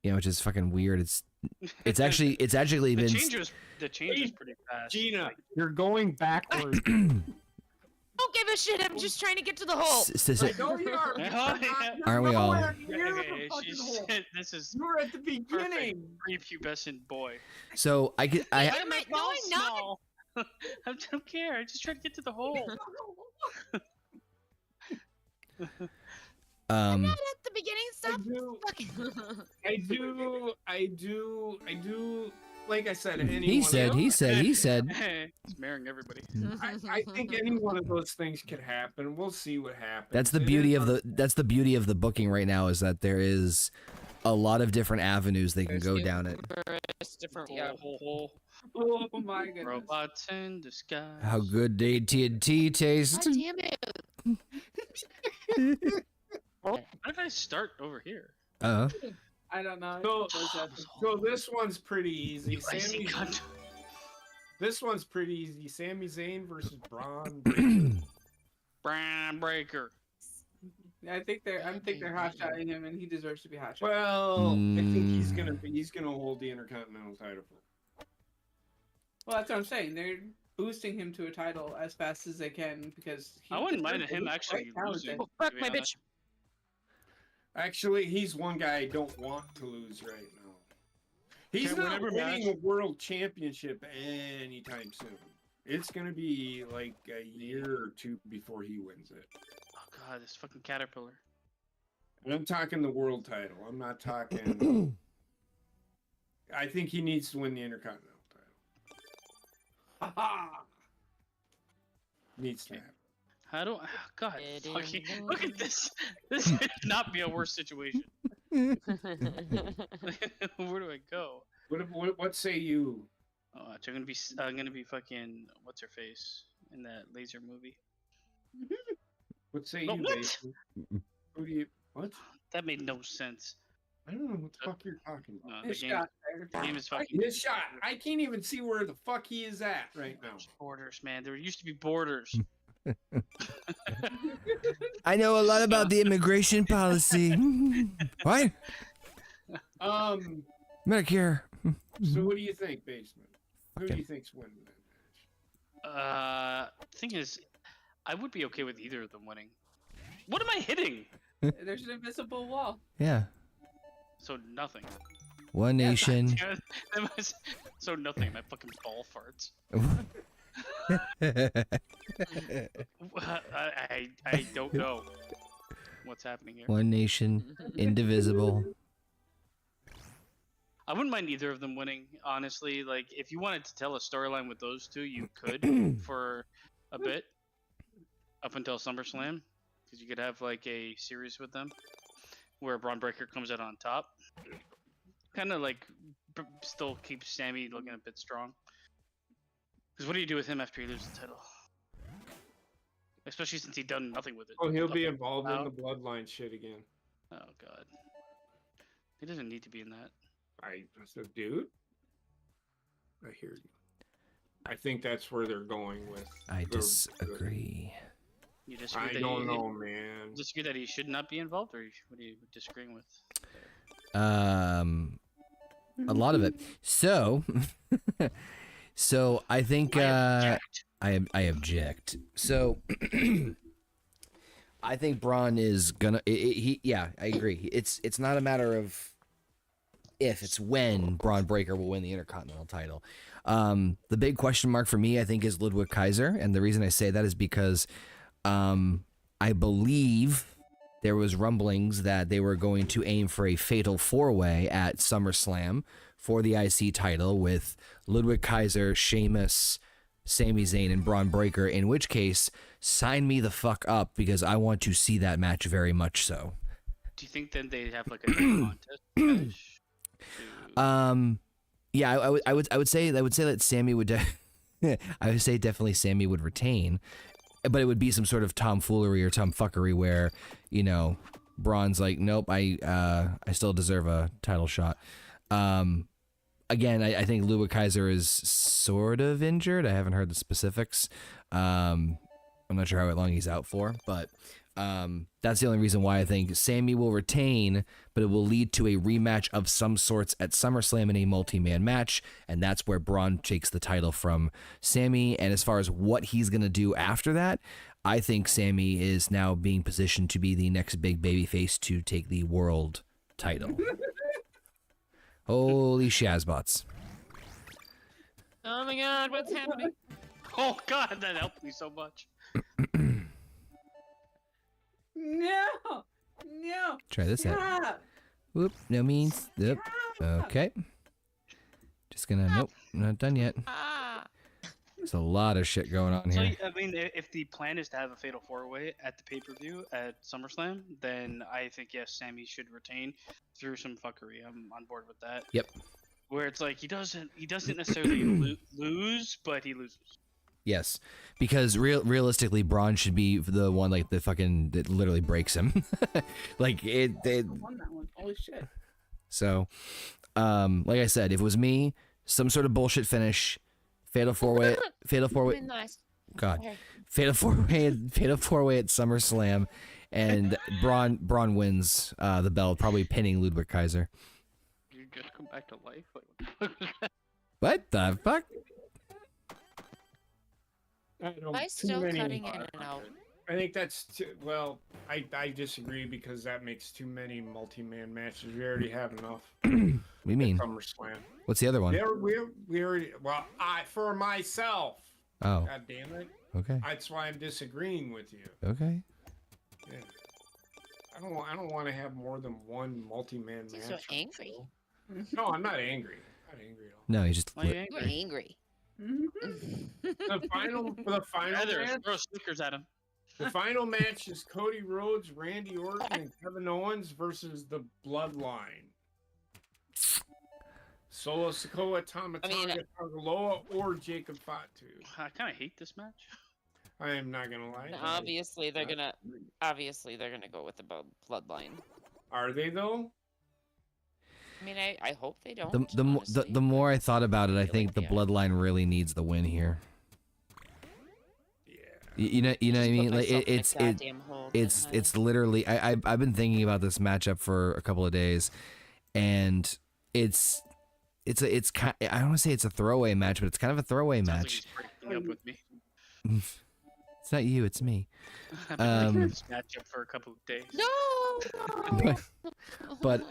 Which is fucking weird. It's actually been The change was pretty fast. Gina, you're going backwards. don't give a shit. I'm just trying to get to the hole. I know you are. Aren't we all? Okay, she said this is You were at the beginning. prepubescent boy. So I could Why I am I? No, I'm not. Small. I don't care. I just trying to get to the hole. I'm not at the beginning. Stop. I do. Like I said, anyone he said It's marrying everybody. I think any one of those things could happen. We'll see what happens. that's the beauty of the booking right now is that there is a lot of different avenues they can go down it. Different. Yeah. Oh my goodness. Robots in disguise. How good AT&T tastes. God damn it. How did I start over here? Uh, I don't know. So this one's pretty easy. Icy cunt. This one's pretty easy. Sami Zayn versus Braun. Braun Breaker. I'm think they're hot shotting him, and he deserves to be hot shot. Well, I think he's gonna hold the Intercontinental title. Well, that's what I'm saying. They're boosting him to a title as fast as they can because I wouldn't mind him he's actually quite talented. losing. Oh, fuck to be my honest. bitch. Actually, he's one guy I don't want to lose right now. He's Okay, not whatever winning match- a world championship anytime soon. It's gonna be like a year or two before he wins it. Oh god, this fucking caterpillar. And I'm talking the world title. I'm not talking. I think he needs to win the Intercontinental title. Needs to happen. How do I? Oh, God, It fucking, is look at this. This could not be a worse situation. Where do I go? What say you? Oh, I'm gonna be fucking what's her face in that laser movie. What say But you, what? Jason? Who do you? What? That made no sense. I don't know what the fuck you're talking about. The His game, shot there. the game is fucking His shot. I can't even see where the fuck he is at right now. borders, man. There used to be borders. I know a lot about the immigration policy. What? Medicare. So what do you think, Basement? Who do you think's winning that match? Thing is, I would be okay with either of them winning. What am I hitting? There's an invisible wall. Yeah. So nothing. One nation. So nothing. My fucking ball farts. I don't know what's happening here. One nation, indivisible. I wouldn't mind either of them winning, honestly. Like, if you wanted to tell a storyline with those two, you could for a bit up until SummerSlam, because you could have like a series with them where Braun Breaker comes out on top. Kind of like still keeps Sammy looking a bit strong. Because what do you do with him after he loses the title? Especially since he done nothing with it. Oh, he'll be Nothing. involved in Out. the bloodline shit again. Oh god. He doesn't need to be in that. I said, dude, I hear you. I think that's where they're going with. I the- disagree. You disagree I that don't know, man. Disagree that he should not be involved, or what are you disagreeing with? A lot of it. So, so I think I object. So, I think Braun is gonna. Yeah, I agree. It's not a matter of if, it's when Braun Breaker will win the Intercontinental title. The big question mark for me, I think, is Ludwig Kaiser, and the reason I say that is because I believe there was rumblings that they were going to aim for a fatal four-way at SummerSlam for the IC title with Ludwig Kaiser, Sheamus, Sami Zayn, and Braun Breaker, in which case, sign me the fuck up because I want to see that match very much so. Do you think then they have like a contest finish? Yeah, I would say that Sammy would I would say definitely Sammy would retain, but it would be some sort of tomfoolery or tomfuckery where, you know, Braun's like, nope, I still deserve a title shot. Again, I think Ludwig Kaiser is sort of injured. I haven't heard the specifics. I'm not sure how long he's out for, but that's the only reason why I think Sammy will retain, but it will lead to a rematch of some sorts at SummerSlam in a multi-man match, and that's where Braun takes the title from Sammy. And as far as what he's going to do after that, I think Sammy is now being positioned to be the next big babyface to take the world title. Holy shazbots. Oh my god, what's happening? Oh god, that helped me so much. No, no. Try this out. Stop. Whoop, no means. Yep. Okay. Just gonna, nope, not done yet. Ah. There's a lot of shit going on So, here. I mean, if the plan is to have a fatal four-way at the pay-per-view at SummerSlam, then I think yes, Sammy should retain through some fuckery. I'm on board with that. Yep. Where it's like he doesn't necessarily lose, but he loses. Yes, because realistically, Braun should be the one like the fucking that literally breaks him. Like it. I won that one. Holy shit. So, like I said, if it was me, some sort of bullshit finish, fatal four way, Nice. God, Okay. fatal four way at SummerSlam, and Braun wins the belt, probably pinning Ludwig Kaiser. You just come back to life? What the fuck? I don't. Am I too still many- cutting in and out? I think that's too, well. I disagree because that makes too many multi-man matches. We already have enough. What do you mean? SummerSlam. What's the other one? We already. Well, for myself. Oh, God damn it. okay, That's why I'm disagreeing with you. okay. Yeah. I don't want to have more than one multi-man You're match. so on the angry. show. No, I'm not angry. I'm not angry at all. No, he's just. Why are you You were angry? angry. The final Heather, match, throw stickers at him. the final match is Cody Rhodes, Randy Orton, and Kevin Owens versus the Bloodline. Solo Sikoa, Tamatanga, Tagaloa, or Jacob Fatu. I kind of hate this match. I am not gonna lie. Obviously, they're gonna go with the bloodline. Are they though? I mean, I hope they don't. The more I thought about it, I feel think like the they are. Bloodline really needs the win here. Yeah. You know what I mean? Like it's it's literally. I've been thinking about this matchup for a couple of days, and it's kind. I don't want to say it's a throwaway match, but it's kind of a throwaway Sounds like match. he's breaking up with me. It's not you, it's me. I've been thinking this matchup for a couple of days. No. But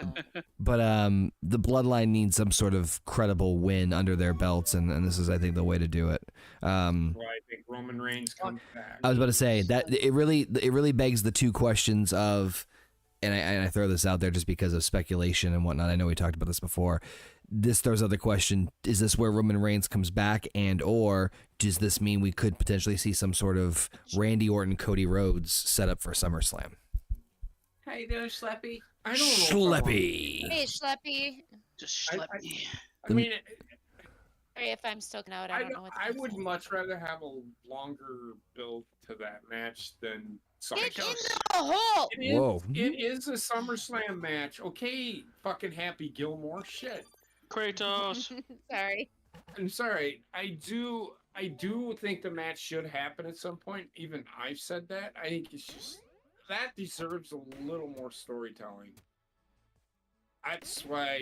the Bloodline needs some sort of credible win under their belts, and this is, I think, the way to do it. Well, I think Roman Reigns comes back. I was about to say that it really begs the two questions of, and I throw this out there just because of speculation and whatnot. I know we talked about this before. This throws out the question: is this where Roman Reigns comes back, and or does this mean we could potentially see some sort of Randy Orton, Cody Rhodes set up for SummerSlam? How you doing, Schleppy? I don't know. if I want- Schleppy. Hey, Schleppy. Just let me. I mean, Sorry if I'm still out. I don't know what I would much rather have a longer build to that match than Get in SummerSlam. the hole. Whoa. It is a SummerSlam match. Okay, fucking Happy Gilmore. Shit. Kratos. Sorry. I'm sorry. I do think the match should happen at some point. Even I've said that. I think it's just that deserves a little more storytelling. That's why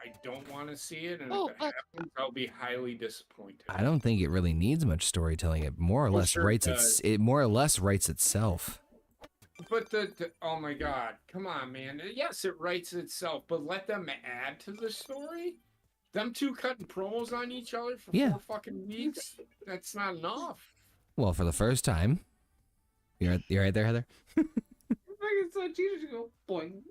I don't want to see it, and Oh, if it happens, I'll be highly disappointed. I don't think it really needs much storytelling. It more or Well, less sure it writes does. it more or less writes itself. But the oh my god, come on, man. Yes, it writes itself, but let them add to the story. Them two cutting promos on each other for Yeah. 4 fucking weeks. That's not enough. Well, for the first time. You're right there, Heather. Fucking so cheap to go boing.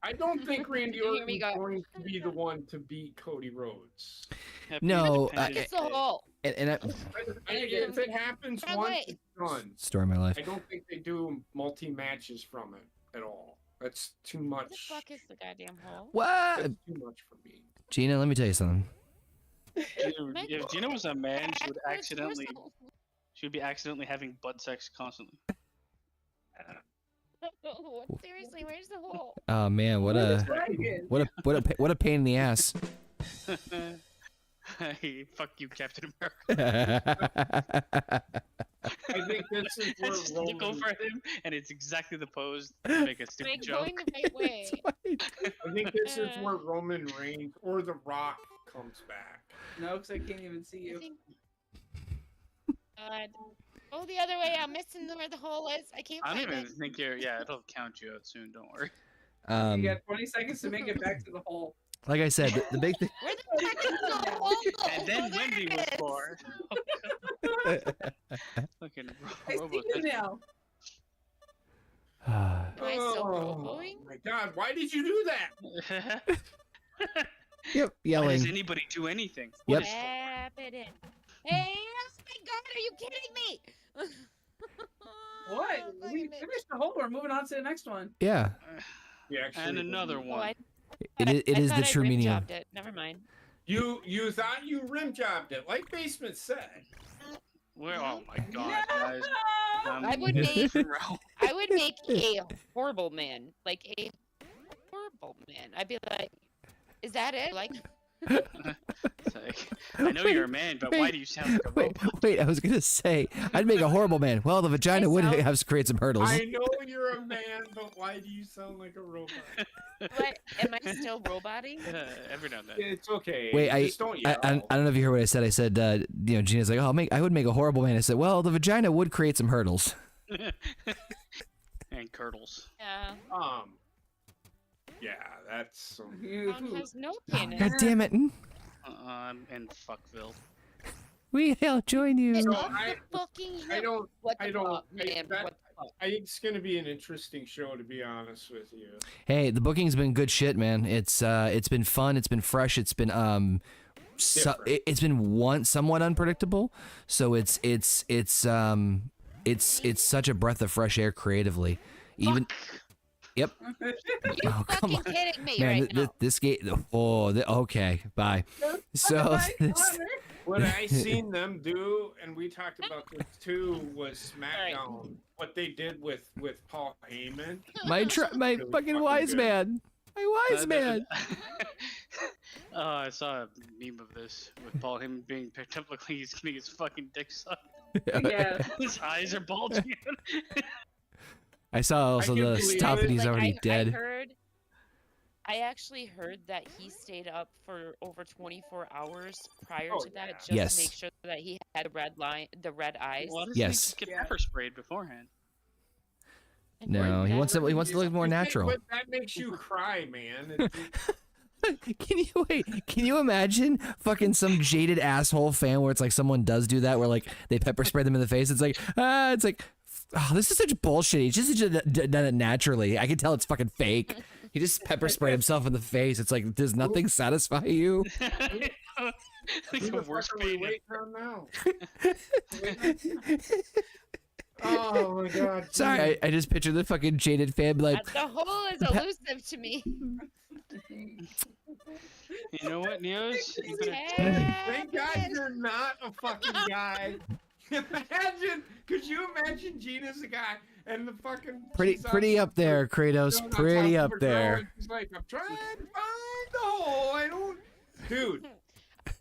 I don't think Randy Here Orton we is go. going to be the one to beat Cody Rhodes. Happy No, Independence It's the Day. hole. And If it happens Wrong once, way. it's done. story of my life. I don't think they do multi-matches from it at all. That's too What the much. fuck is the goddamn hole? What? That's too much for me. Gina, let me tell you something. Dude, if Gina was a man, she would Backwards accidentally torso. she would be accidentally having butt sex constantly. Seriously, where's the hole? Oh man, what a pain in the ass. Hey, fuck you, Captain America. I think this is I just where look Roman, over at him, and it's exactly the pose to make a Am I stupid joke. going the right way? I think this is where Roman Reigns or The Rock comes back. No, because I can't even see I you. think. God. Go the other way. I'm missing where the hole is. I can't I find don't even it. think you're. Yeah, it'll count you out soon. Don't worry. You got 20 seconds to make it back to the hole. Like I said, the big thing. Where the heck is the hole? And then There Wendy it was is. born. Fucking I see you now. Am I still Oh roboing? my god, why did you do that? Yep, Why yelling. does anybody do anything? Yep. Tap it in. Hey, oh my god, are you kidding me? What? Oh, We finished the hole. We're moving on to the next one. Yeah, You actually And another Oh, one. it is thought the I true meaning of. rim-jobbed it. Never mind. You thought you rim jobbed it, like Basement said. Where? Oh my god, guys. I would this make- different route. I would make a horrible man. Like a horrible man. I'd be like, is that it? Like, It's like, I know you're a man, but why wait, do you sound like a Wait, robot? wait, I was gonna say I'd make a horrible man. Well, the vagina would sound- have to create some hurdles. I know you're a man, but why do you sound like a robot? what? Am I still roboting? Every now and then. It's okay. Wait, just don't I yell. don't know if you heard what I said. I said, Gina's like, oh, I would make a horrible man. I said, well, the vagina would create some hurdles. And curdles. Yeah. Yeah, that's. Ron has no penis. God damn it! And fuckville. We'll join you. So Off I- the fucking I hill. don't. What the I don't. fuck, man? that- What the fuck? I think it's gonna be an interesting show, to be honest with you. Hey, the booking's been good shit, man. It's been fun. It's been fresh. It's been Different. it's been somewhat unpredictable. So it's such a breath of fresh air creatively. Even You Oh, come fucking on. kidding me man, right now. this game. Okay, bye. So this- What I seen them do, and we talked about this too, was Alright. SmackDown. What they did with Paul Heyman. my Really fucking fucking wise good. man, my wise man. I saw a meme of this with Paul Heyman being picked up like he's getting his fucking dick sucked. Yeah. His eyes are bulging. I saw also I can't the believe stop it. and he's Like, already dead. I actually heard that he stayed up for over 24 hours prior Oh, to that yeah. just Yes. to make sure that he had the red eyes. Why doesn't Yes. he just get Yeah. pepper sprayed beforehand? And No, we're he wants to never- look more You think natural. what that makes you cry, man. Can you imagine fucking some jaded asshole fan where it's like someone does do that where like they pepper spray them in the face? It's like oh, this is such bullshit. He just done it naturally. I can tell it's fucking fake. He just pepper sprayed himself in the face. It's like, does nothing satisfy you? Like Who the the worst fuck are we pain. waiting on now? Oh my god. Sorry, I just picture the fucking jaded fan be like, The hole is elusive to me. You know what, Neos? You better- Thank God you're not a fucking guy. Could you imagine Gina's a guy and the fucking pretty up there, Kratos, on pretty top up of her girl, there. and she's like, I'm trying to find the hole. I don't, dude.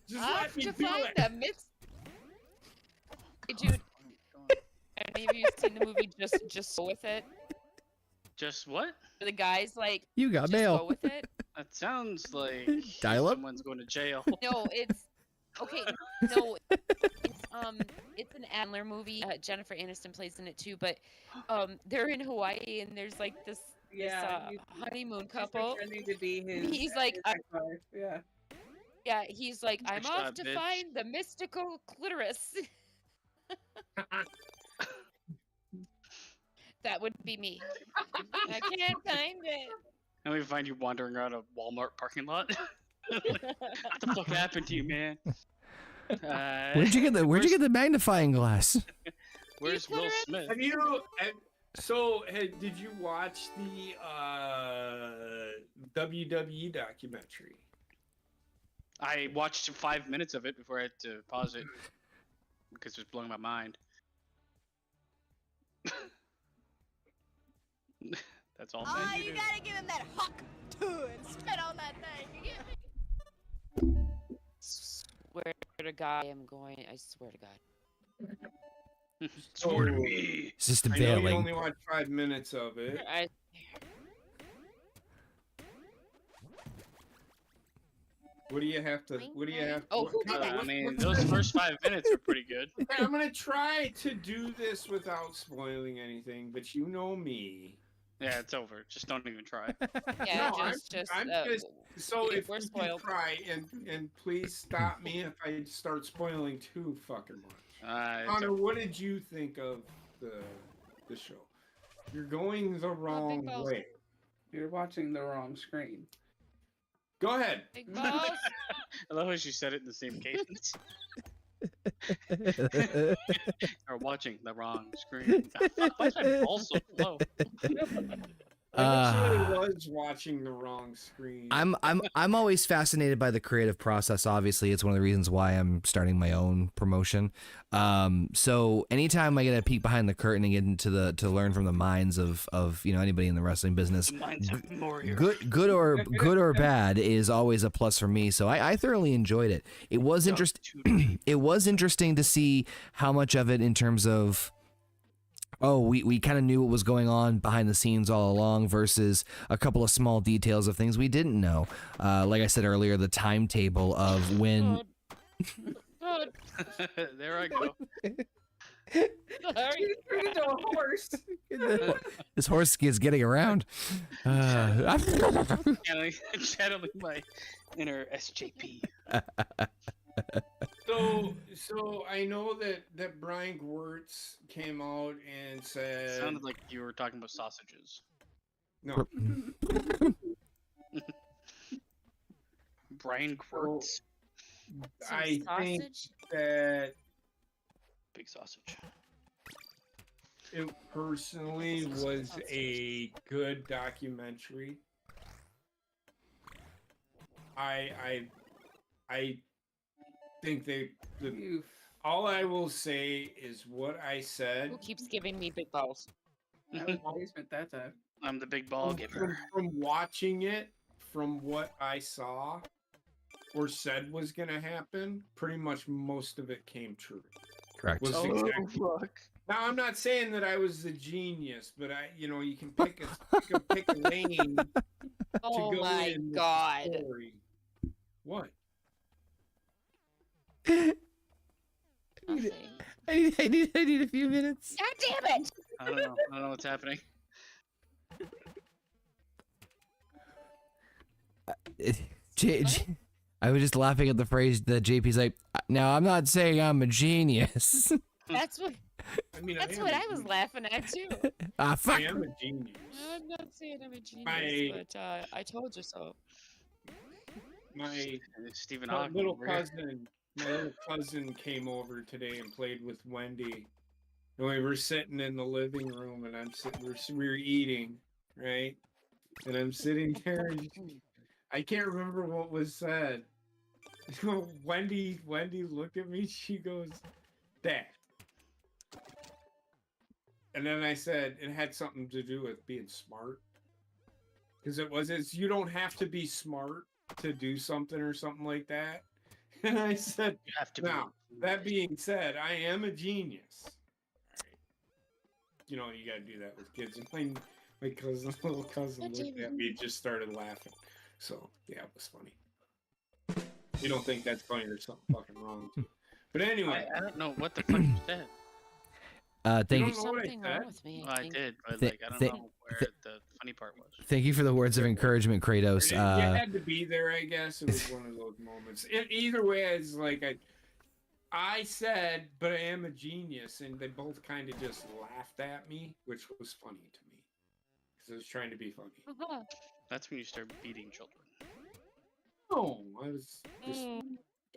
Just Off let me to do find it. the mix. Hey, dude, any of you seen the movie Just Go With It? Just what? The guy's like, You got just go mail. with it. That sounds like Dial up? someone's going to jail. No, it's okay. No, it's an Adler movie. Jennifer Aniston plays in it too. But they're in Hawaii and there's like this Yeah. honeymoon He's couple. pretending to be his. He's like, his ex-wife. Yeah. Yeah, he's like, I'm Bitch off slap, to bitch. find the mystical clitoris. That would be me. I can't find it. And we find you wandering around a Walmart parking lot. What the fuck happened to you, man? Where'd you get the magnifying glass? Where's Will clitoris? Smith? Have you? Did you watch the WWE documentary? I watched 5 minutes of it before I had to pause it because it was blowing my mind. That's all. Oh, Thank you you. gotta give him that huck too and spit on that thing. You get me? Swear to God, I'm going. I swear to God. Swear to me. It's just I know you veiling. only watched 5 minutes of it. What do you have to? What do you have? Oh, what- who did that? I mean, those first 5 minutes are pretty good. I'm gonna try to do this without spoiling anything, but you know me. Yeah, it's over. Just don't even try. Yeah, No, I'm just. So if if we're we can spoiled. try and please stop me if I start spoiling too fucking much. Connor, what did you think of the show? You're going the wrong balls. way. You're watching the wrong screen. Go ahead. Big balls. I love how she said it in the same cadence. Or watching the wrong screen. Why is my balls so low? I actually was watching the wrong screen. I'm always fascinated by the creative process. Obviously, it's one of the reasons why I'm starting my own promotion. So anytime I get a peek behind the curtain and get into to learn from the minds of anybody in the wrestling business, The minds of warrior. good or bad is always a plus for me. So I thoroughly enjoyed it. It was interesting. It was interesting to see how much of it in terms of. Oh, we kind of knew what was going on behind the scenes all along versus a couple of small details of things we didn't know. Like I said earlier, the timetable of when. God. There I go. Sorry. You turned into a horse. This horse is getting around. Channeling my inner SJP. So I know that Brian Gewirtz came out and It said sounded like you were talking about sausages. no. Brian Gewirtz. Some I think sausage? that Big sausage. it personally was a good documentary. I think all I will say is what I said. Who keeps giving me big balls? That was basement that time. I'm the big ball giver. From watching it, from what I saw or said was going to happen, pretty much most of it came true. Correct. Was Oh, exactly. fuck. Now I'm not saying that I was the genius, but you can pick a lane Oh to go my in with the god. story. What? Nothing. I need a few minutes. God damn it! I don't know. I don't know what's happening. I was just laughing at the phrase that JP's like, now I'm not saying I'm a genius. That's what I mean, that's am what a I was genius. laughing at too. Ah, fuck. I am a genius. I'm not saying I'm a genius, but I told you so. My Stephen my Hawking. little over here. cousin came over today and played with Wendy. And we were sitting in the living room, and we were eating, right? And I'm sitting there, and I can't remember what was said. Wendy looked at me. She goes, "Dad." And then I said it had something to do with being smart, because it's you don't have to be smart to do something or something like that. And I said, You have to be. now, that being said, I am a genius. You know, you gotta do that with kids. And my little cousin looked at me and just started laughing. So, yeah, it was funny. If you don't think that's funny, there's something fucking wrong. But anyway. I don't know what the fuck you said. Thank You you. don't know what I Something said? wrong with me. Well, I think. did, but Th- like I don't th- know where the funny part was. Thank you for the words of encouragement, Kratos. You had to be there, I guess. It was one of those moments. Either way, it's like I said, but I am a genius, and they both kind of just laughed at me, which was funny to me because I was trying to be funny. That's when you start beating children. No, I was just,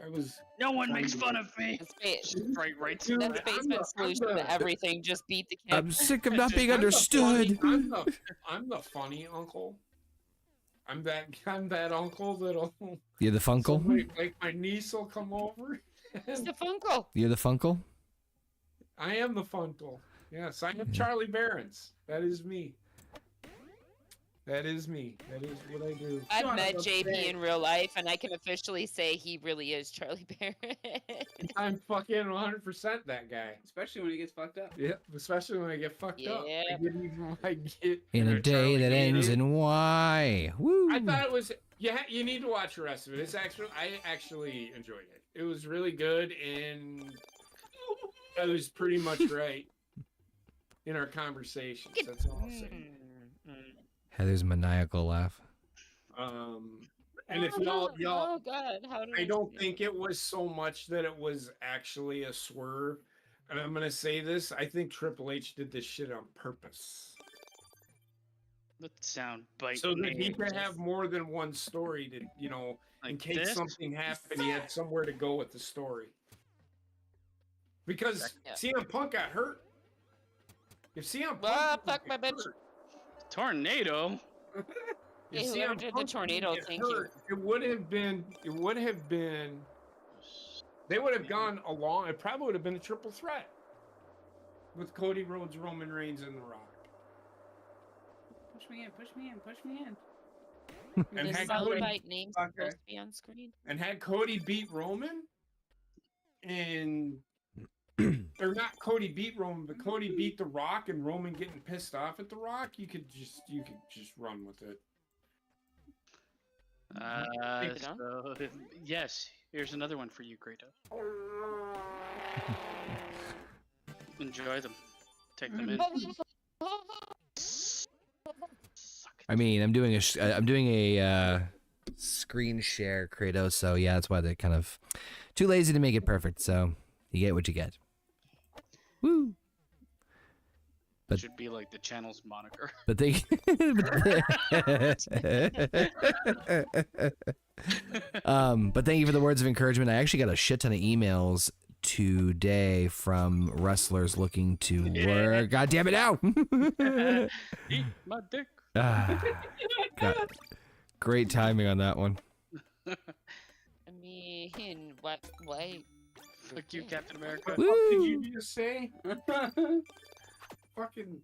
I was. No one makes fun of me. That's Right. Dude, That's basement solution to everything. Just beat the kid. I'm sick of not being I'm the understood. funny- I'm the funny uncle. I'm that uncle that'll. You're the funkle? somebody, like my niece will come over. It's the Funko. You're the funkle? I am the funkle. Yes, I am Charlie Barons. That is me. That is me. That is what I do. I've Son met of a JP bitch. in real life, and I can officially say he really is Charlie Barron. I'm fucking 100% that guy. Especially when he gets fucked up. Yeah, especially when I get fucked up. Yeah. I get In a day Charlie that ends Barron. in Y. Woo. I thought it was. Yeah, you need to watch the rest of it. I actually enjoyed it. It was really good, and I was pretty much right in our conversations. That's all I'll say. Heather's maniacal laugh. And if y'all, Oh God, how did I don't see think it was so much that it was actually a swerve. And I'm gonna say this: I think Triple H did this shit on purpose, That sound bite. so that he names. could have more than one story to, in Like case this? something happened, he had somewhere to go with the story. Because Yeah. CM Punk got hurt. If CM Punk Ah, didn't fuck my get bitch. hurt- Tornado. Yeah, if whoever CM did the Punk tornado, didn't get thank you. hurt, it would have been. They would have gone along. It probably would have been a triple threat with Cody Rhodes, Roman Reigns, and The Rock. Push me in, push me in, push me in. And The had Cody, soundbite name Okay. supposed to be on screen. and had Cody beat Roman, and or not Cody beat Roman, but Cody beat The Rock, and Roman getting pissed off at The Rock. You could just run with it. Take it on. So, yes, here's another one for you, Kratos. Enjoy them. Take them in. Suck it. I mean, I'm doing a screen share, Kratos. So yeah, that's why they're kind of too lazy to make it perfect. So you get what you get. Woo! But- Should be like the channel's moniker. But they. But thank you for the words of encouragement. I actually got a shit ton of emails today from wrestlers looking to work. God damn it now! Eat my dick. Ah, God. Great timing on that one. I mean, what? Fuck you, Captain America. What the fuck did Woo! you just say? Fucking.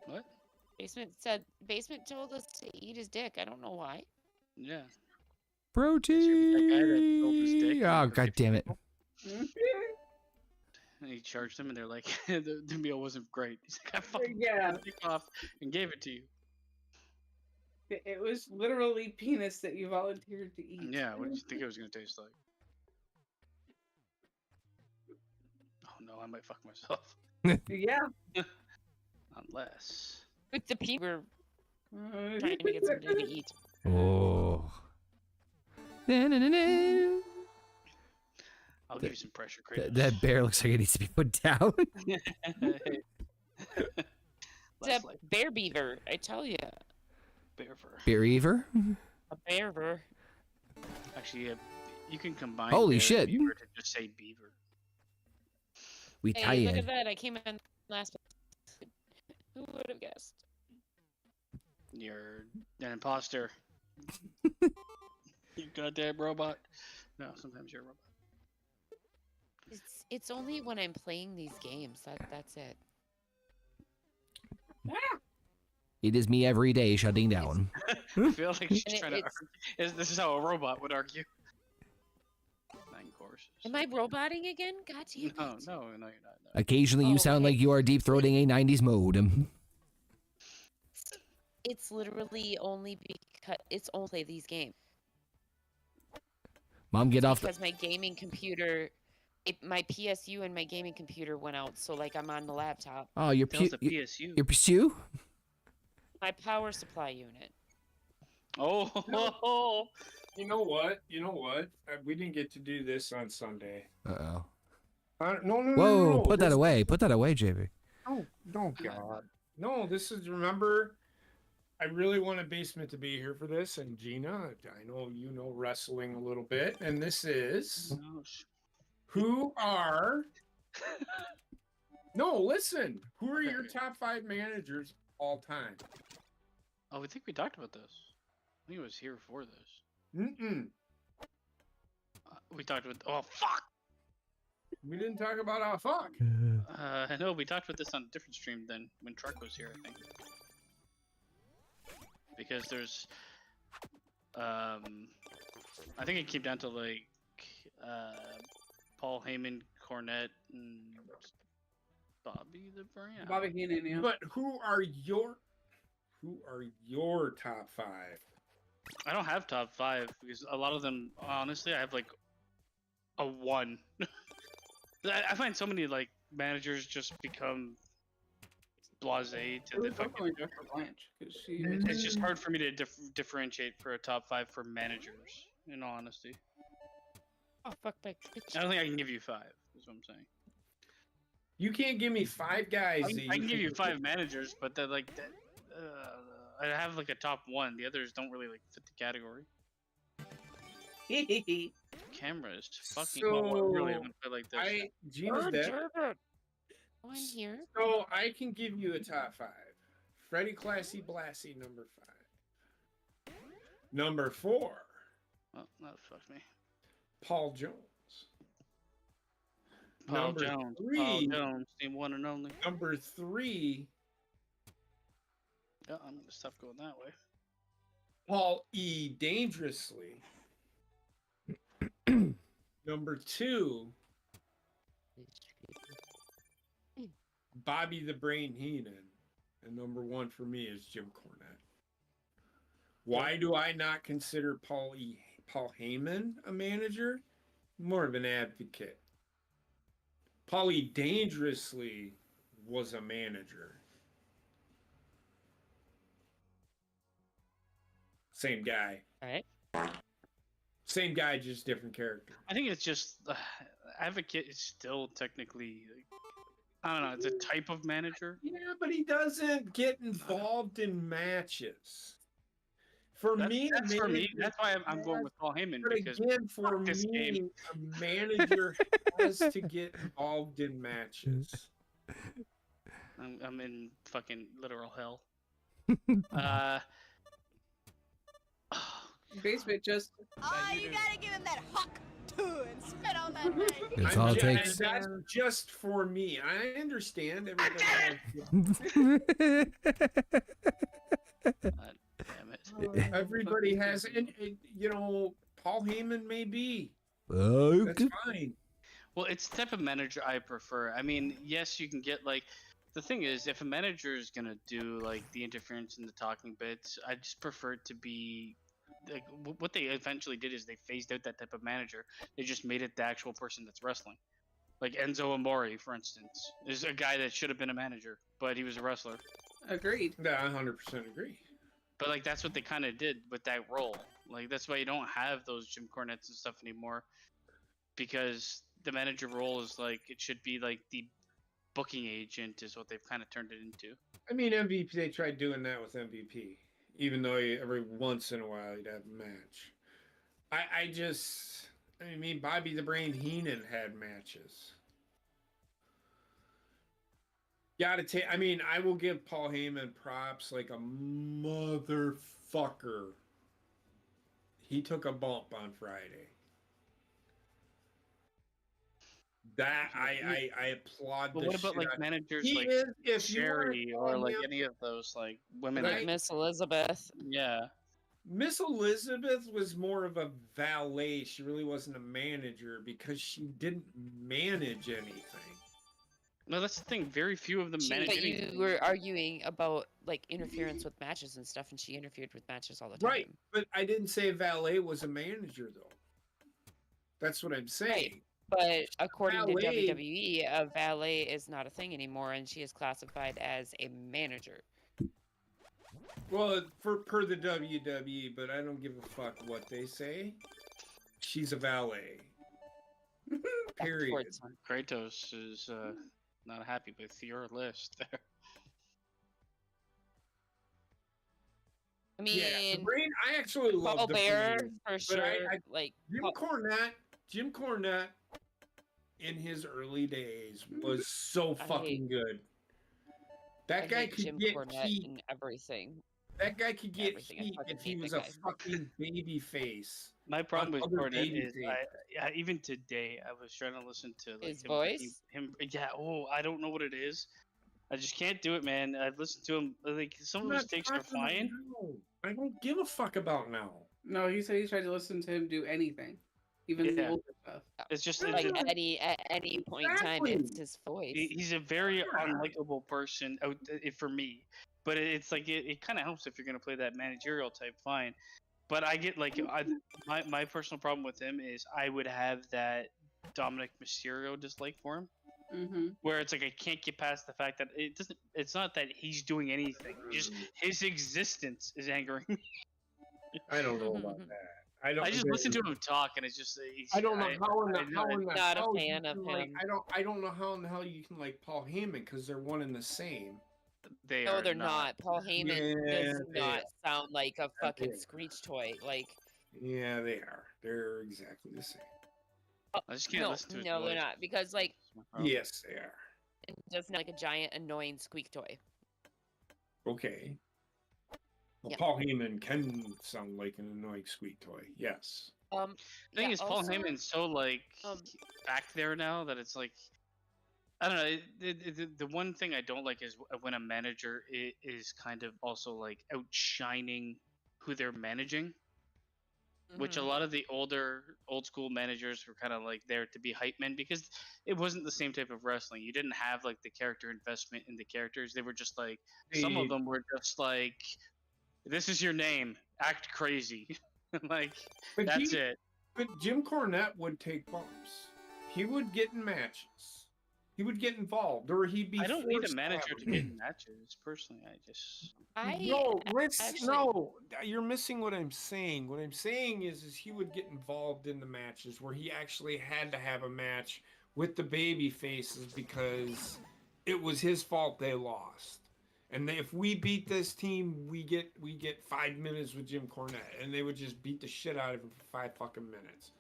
What? Basement told us to eat his dick. I don't know why. Yeah. Protein. That guy that sold his dick Oh, for God damn it. And he charged them, and they're like, the meal wasn't great. He's like, I fucking Yeah. cut the dick off and gave it to you. It was literally penis that you volunteered to eat. Yeah, what did you think it was gonna taste like? Oh no, I might fuck myself. Yeah. Unless. With the people we're trying to get something to eat. Oh. Na-na-na-na. I'll give you some pressure, Kratos. That bear looks like it needs to be put down. It's a bear beaver, I tell you. Beaver? A beaver. Actually, you can combine. Holy bear shit. and beaver to just say beaver. We tie Hey, look in. at that. I came in last. Who would have guessed? You're an imposter. You goddamn robot. No, sometimes you're a robot. It's only when I'm playing these games. That's it. It is me every day shutting down. I feel like she's And trying to argue. This is how a robot would argue. 9 courses. Am I roboting again? God damn it. No, you're not. No. Occasionally you sound Okay. like you are deep throating a 90s modem. It's literally only because it's only play these games. Mom, get off the... Because my gaming computer, my PSU and my gaming computer went out, so like I'm on the laptop. Oh, your Tell us pu- the your, PSU. your PSU? My power supply unit. Oh, You know what? We didn't get to do this on Sunday. Uh-oh. No. Whoa, put that this- away. Put that away, JB. No, God. No, this is, remember, I really wanted Basement to be here for this, and Gina, I know you know wrestling a little bit, and this is who are... No, listen. Who are your top 5 managers all time? Oh, I think we talked about this. I think it was here for this. Mm-mm. We talked about. Oh fuck! We didn't talk about how fuck. No, we talked about this on a different stream than when Truck was here, I think. Because there's, I think it came down to like, Paul Heyman, Cornette, and Bobby the Brown. Bobby Heenan, yeah. But who are your who are your top 5? I don't have top 5 because a lot of them, honestly, I have like a 1. I find so many like managers just become blasé to the fucking. Definitely Dr. Blanche, because she. It's just hard for me to differentiate for a top 5 for managers. In all honesty, Oh fuck my I bitch. don't think I can give you 5. Is what I'm saying. You can't give me 5 guys. I that can, I can give you think- 5 managers, but they're like that. I have like a top 1. The others don't really like fit the category. Camera is fucking. Oh, really? I'm gonna put it like this. Gina's dead. Oh, I'm here. So I can give you a top 5. Freddie Classy Blassie, number 5. Number 4, Oh, that fucked me. Paul Jones. Paul Number Jones. 3, Paul Jones, team 1 and only. Number 3, Yeah, I'm gonna stop going that way. Paul E. Dangerously. Number 2, Bobby the Brain Heenan. And number 1 for me is Jim Cornette. Why do I not consider Paul Heyman a manager? More of an advocate. Paul E. Dangerously was a manager. Same guy. All right. Same guy, just different character. I think it's just advocate is still technically. I don't know. It's a type of manager. Yeah, but he doesn't get involved in matches. For me, That's for me. manager That's why I'm going with Paul Heyman But because again, for fuck this me, game. a manager has to get involved in matches. I'm in fucking literal hell. Basement just. Oh, you gotta give him that huck too and spit on that thing. That's all it and takes. that's just for me. I understand everybody Damn it. everybody has, and you know, Paul Heyman may be. That's Okay. fine. Well, it's the type of manager I prefer. I mean, yes, you can get like. The thing is, if a manager is gonna do like the interference and the talking bits, I just prefer it to be like what they eventually did is they phased out that type of manager. They just made it the actual person that's wrestling. Like Enzo Amore, for instance, is a guy that should have been a manager, but he was a wrestler. Agreed. Yeah, I 100% agree. But like that's what they kind of did with that role. Like that's why you don't have those Jim Cornettes and stuff anymore, because the manager role is like it should be like the booking agent is what they've kind of turned it into. I mean, MVP, they tried doing that with MVP, even though every once in a while you'd have a match. I mean, Bobby the Brain Heenan had matches. Gotta take, I mean, I will give Paul Heyman props like a motherfucker. He took a bump on Friday. That I applaud. But the what about shit like out- managers He like is, if you wanna Sherry call or like him- any of those like women? Right. Like Miss Elizabeth. Yeah. Miss Elizabeth was more of a valet. She really wasn't a manager because she didn't manage anything. No, that's the thing. Very few of them manage But anything. you were arguing about like interference with matches and stuff, and she interfered with matches all the time. Right, but I didn't say a valet was a manager though. That's what I'm saying. But according to Valet- WWE, a valet is not a thing anymore, and she is classified as a manager. Well, per the WWE, but I don't give a fuck what they say. She's a valet. Back to Period. sports. Kratos is not happy with your list there. I mean, Yeah, the brain. I actually love Paul the Bear brain. for but sure. I- like Jim Cornette, in his early days was so I fucking good. I That guy hate could Jim get Cornette heat. and everything. That guy could get everything. I heat fucking if he hate was that a guy. fucking baby face. My problem with other Cornette baby is, thing. yeah, even today, I was trying to listen to like His him, voice? yeah. Oh, I don't know what it is. I just can't do it, man. I've listened to him. Like some of I'm his not takes are talking about fine. now. I don't give a fuck about now. No, he said he tried to listen to him do anything. even the Yeah. older stuff. It's just Like it- at any point in time, Exactly. it's his voice. he's a very unlikable person for me. But it's like it kind of helps if you're gonna play that managerial type, fine. But I get like my personal problem with him is I would have that Dominic Mysterio dislike for him, Mm-hmm. where it's like I can't get past the fact that it doesn't. It's not that he's doing anything; just his existence is angering me. I don't know about that. I don't. I just listen to him talk, and it's just. I don't know how in the I- how in the Not a hell you fan of can, like, him. I don't know how in the hell you can like Paul Heyman because they're one and the same. They No, are they're not. Paul Heyman Yeah, does they not are. sound like a fucking are. screech toy. Like, Yeah, they are. They're exactly the same. I just can't no, listen to his no, they're voice. not. Because like, That's my problem. Yes, they are. it does not like a giant annoying squeak toy. Okay. Well, Yeah. Paul Heyman can sound like an annoying squeak toy. Yes. The thing yeah, is, Paul also, Heyman's so like um, back there now that it's like I don't know. The one thing I don't like is when a manager is kind of also like outshining who they're managing, which a mhm. lot of the old school managers were kind of like there to be hype men because it wasn't the same type of wrestling. You didn't have like the character investment in the characters. They were just like some of The- them were just like, "This is your name. Act crazy." Like But that's he- it. But Jim Cornette would take bumps. He would get in matches. He would get involved, or he'd be. I don't need a forced to manager have to them. get in matches. Personally, I just No, actually- no, you're missing what I'm saying. What I'm saying is he would get involved in the matches where he actually had to have a match with the baby faces because it was his fault they lost. And if we beat this team, we get 5 minutes with Jim Cornette, and they would just beat the shit out of him for 5 fucking minutes.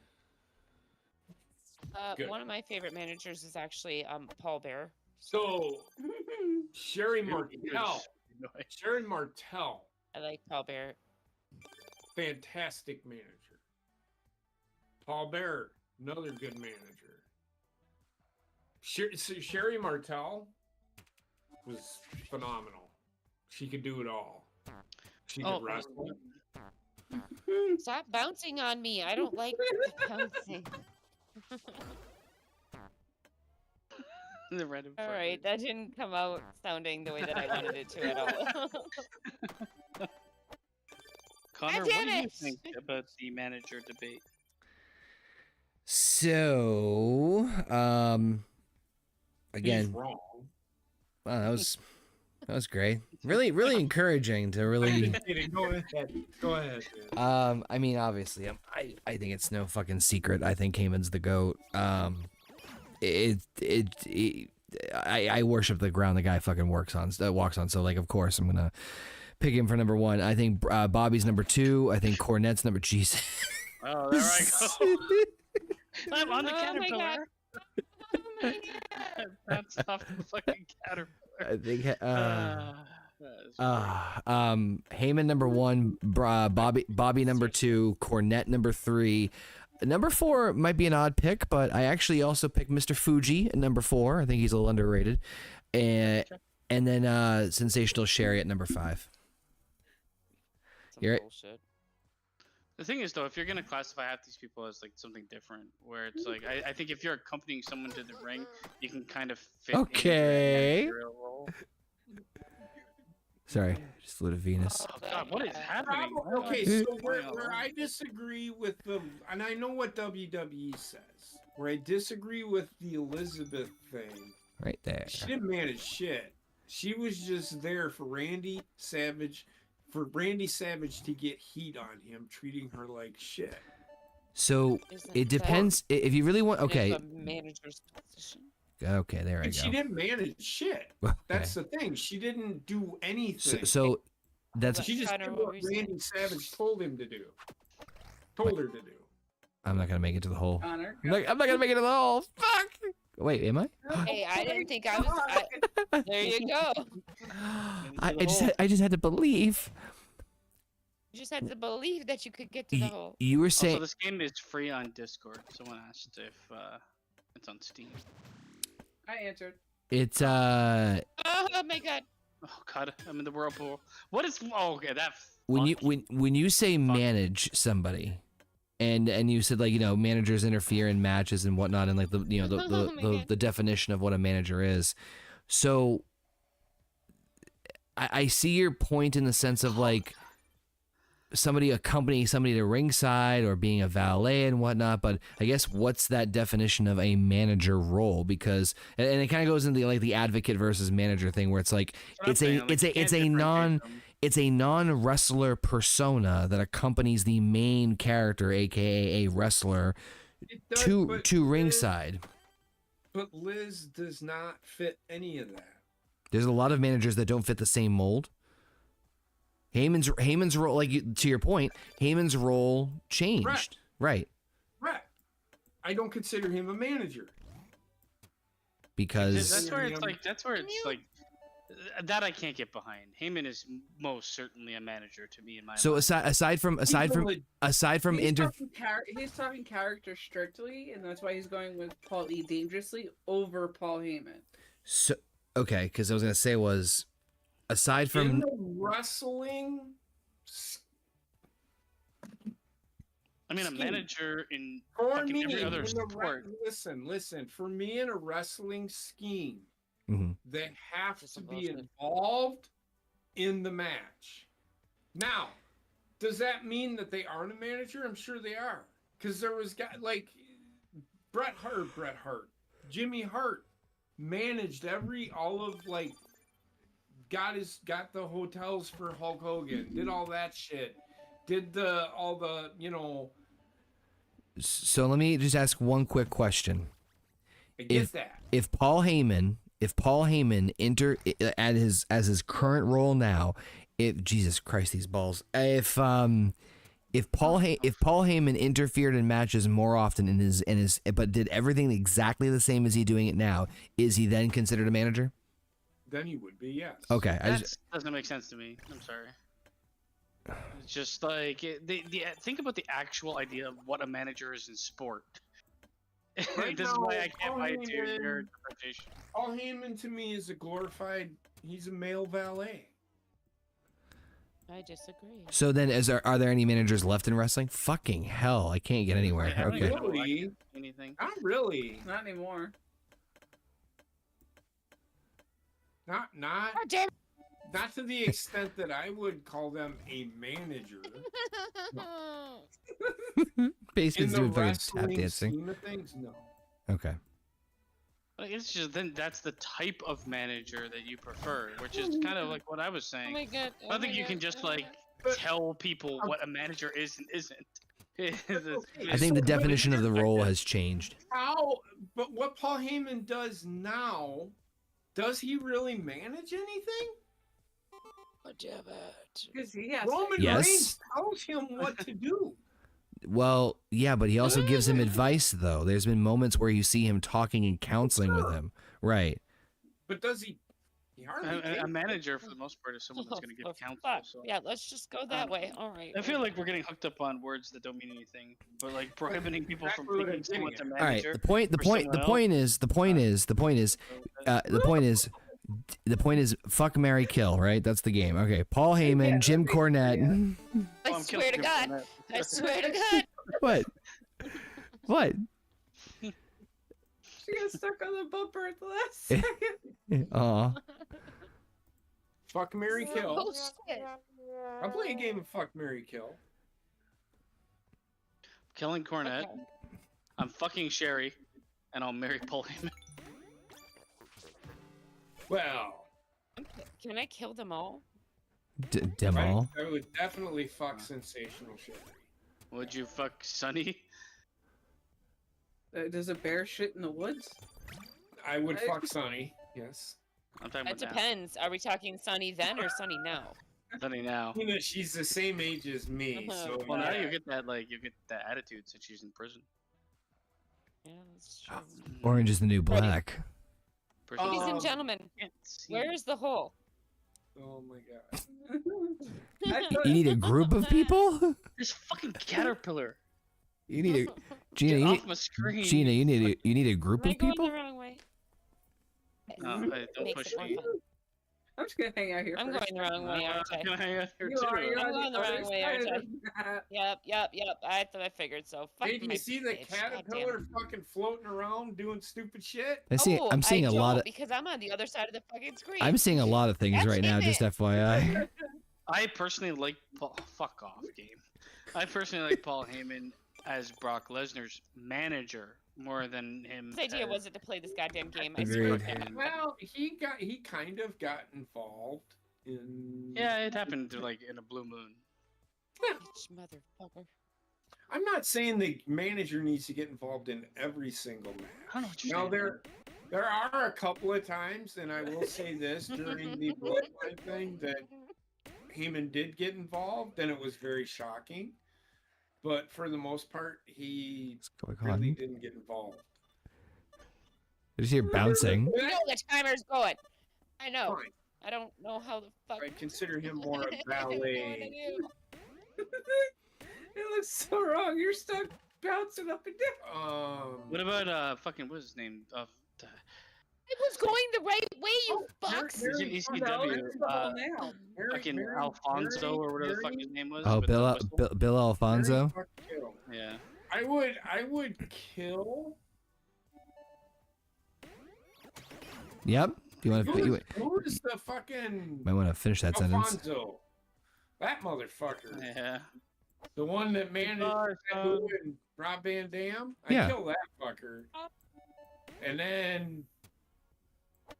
Good. One of my favorite managers is actually Paul Bear. So Sherry Martel, Annoying. Sherry Martel, I like Paul Bear. fantastic manager. Paul Bear, another good manager. Sherry Martel was phenomenal. She could do it all. She could wrestle. Stop bouncing on me. I don't like bouncing. The random All part right, is- that didn't come out sounding the way that I wanted it to at all. Connor, what damn do you it! think about the manager debate? So, He's again, wrong. wow, that was great. Really, really encouraging to really. Go ahead. Go ahead. Man. I mean, obviously, I think it's no fucking secret. I think Heyman's the GOAT. I worship the ground the guy fucking walks on. So like, of course, I'm gonna pick him for number 1. I think Bobby's number 2. I think Cornette's number. Jesus. Oh, there I go. I'm on the Oh my God. caterpillar. Oh my God. That's off the fucking caterpillar. I think. That is Heyman number 1, Bobby number 2, Cornette number 3. Number 4 might be an odd pick, but I actually also picked Mr. Fuji at number 4. I think he's a little underrated, and then Sensational Sherry at number 5. Some You're right. bullshit. The thing is, though, if you're gonna classify half these people as like something different, where it's like, I think if you're accompanying someone to the ring, you can kind of fit into that Okay. managerial role. Sorry, just a little Venus. Oh God, what is happening? Okay, so where I disagree with the, and I know what WWE says, where I disagree with the Elizabeth thing. Right there. She didn't manage shit. She was just there for Randy Savage to get heat on him, treating her like shit. So Isn't it that- depends if you really want. it is Okay, a manager's position. okay, there I And she go. didn't manage shit. Okay. That's the thing. She didn't do anything. So that's. She just Connor, did what what were you saying? Randy Savage told him to do. Told her to do. I'm not gonna make it to the hole. Connor. I'm not gonna make it to the hole. Fuck. Wait, am I? Hey, I didn't think I was. There you go. I just had to believe. You just had to believe that you could get to the hole. You were Also, saying this game is free on Discord. Someone asked if it's on Steam. I answered. it's Oh my God. Oh God, I'm in the whirlpool. What is? Oh, okay, that. when fuck- you say manage somebody, and you said like managers interfere in matches and whatnot, and like the Oh my God. the definition of what a manager is. So I see your point in the sense of like somebody accompanying somebody to ringside or being a valet and whatnot, but I guess what's that definition of a manager role? Because and it kind of goes into like the advocate versus manager thing, where it's like it's a non-wrestler persona that accompanies the main character, aka a wrestler, It does, to but ringside. But Liz does not fit any of that. There's a lot of managers that don't fit the same mold. Heyman's role, like to your point, Heyman's role changed. Right. I don't consider him a manager. Because That's where it's like that I can't get behind. Heyman is most certainly a manager to me in my so mind. aside from he's talking character strictly, and that's why he's going with Paul E. Dangerously over Paul Heyman. So okay, because I was gonna say was aside from in the wrestling. I mean, a scheme. manager in For fucking me, every other in the sport. listen. For me, in a wrestling scheme, Mhm. they have Just to be bullshit. involved in the match. Now, does that mean that they aren't a manager? I'm sure they are, because there was guy like Bret Hart, Jimmy Hart managed got the hotels for Hulk Hogan, did all that shit, did all the So let me just ask one quick question. I get that. If Paul Heyman as his current role now, if Jesus Christ these balls, if Paul Heyman interfered in matches more often but did everything exactly the same as he doing it now, is he then considered a manager? Then he would be, yes. Okay, That doesn't make sense to me. I'm sorry. It's just like think about the actual idea of what a manager is in sport. Right This is now, why I can't Paul buy into your Heyman- interpretation. Paul Heyman to me is he's a male valet. I disagree. So then, are there any managers left in wrestling? Fucking hell, I can't get anywhere. I don't Okay. even know why I Really? can't do anything. Not really. Not anymore. Not God damn. not to the extent that I would call them a manager. In Basement's the doing fucking tap wrestling dancing. scheme of things, no. Okay. Like, it's just then that's the type of manager that you prefer, which is kind of like what I was Oh saying. my God. I don't think you can just like But- tell people what a manager is and isn't. I think the So- definition of the role has changed. But what Paul Heyman does now, does he really manage anything? Because he has Roman Yes. Reigns tells him what to do. Well, yeah, but he also gives him advice, though. There's been moments where you see him talking and counseling with him. Right. But does he? He hardly A takes- manager, for the most part, is someone that's going to Oh, give counsel. fuck. So. Yeah, let's just go that way. All right. I feel like we're getting hooked up on words that don't mean anything, but like prohibiting people from Exactly what thinking I'm getting someone's a at. All right. manager. The point is, fuck, marry, kill. Right. That's the game. Okay. Paul Heyman, Jim Cornette. I Oh, I'm swear to killing God. people I swear to God. What? What? She got stuck on the bumper at the last second. Aw. Fuck, marry, kill. Oh, shit. I'll play a game of fuck, marry, kill. Killing Cornette. Okay. I'm fucking Sherry, and I'll marry Paul Heyman. Well, Can I kill them all? Demo. I would definitely fuck Sensational Sherry. Would you fuck Sonny? Does a bear shit in the woods? I would fuck Sonny. Yes. I'm talking It about depends. Are we talking Sunny then or Sunny now? now. Sonny now. You know, she's the same age as me, so Well, now yeah. you get that attitude since she's in prison. Yeah, that's true. Orange is the new black. Prison. Ladies Um, and gentlemen, Can't see. where's the hole? Oh my god. I thought- You need a group of people? This fucking caterpillar. You need a Gina. Get You off need, my screen. Gina, you need a group Am I of going people? the wrong way? No, don't Makes push it more me. fun. I'm just gonna hang out here. I'm first. going the wrong way, aren't I? Can I hang out here You too? are. You're I'm on going the other wrong way, side aren't of that. Yep. I thought I figured so. Fuck Hey, do my you see the bitch. God damn caterpillar it. fucking floating around doing stupid shit? Oh, I'm seeing I a lot don't, of because I'm on the other side of the fucking screen. I'm seeing a lot of things God right now. damn Just it. FYI. I personally like fuck off game. I personally like Paul Heyman as Brock Lesnar's manager more than him. His idea as- wasn't to play this goddamn game. I Agreed. swear to God. Well, he kind of got involved in. Yeah, it happened to, like in a blue moon. Bitch, motherfucker. I'm not saying the manager needs to get involved in every single match. I don't know what you're Now saying. there are a couple of times, and I will say this during the Bloodline thing that Heyman did get involved, and it was very shocking. But for the most part, he What's going really on? didn't get involved. I just hear bouncing. You know the timer's going. I know. Fine. I don't know how the fuck. I consider him more a I don't know what to ballet. do. It looks so wrong. You're stuck bouncing up and down. What about fucking what's his name? The It was going the right way, you fucks. He's in ECW. Now. Fucking Alfonso or whatever the fuck his name was. Oh, with the Bill whistle. Bill Alfonso. Yeah. I would kill. Yep. Do you want to? Who's the fucking Might want to finish that sentence. Alfonso? That motherfucker. Yeah. The one that managed Sabu and Rob Van Dam. I Yeah. kill that fucker. And then,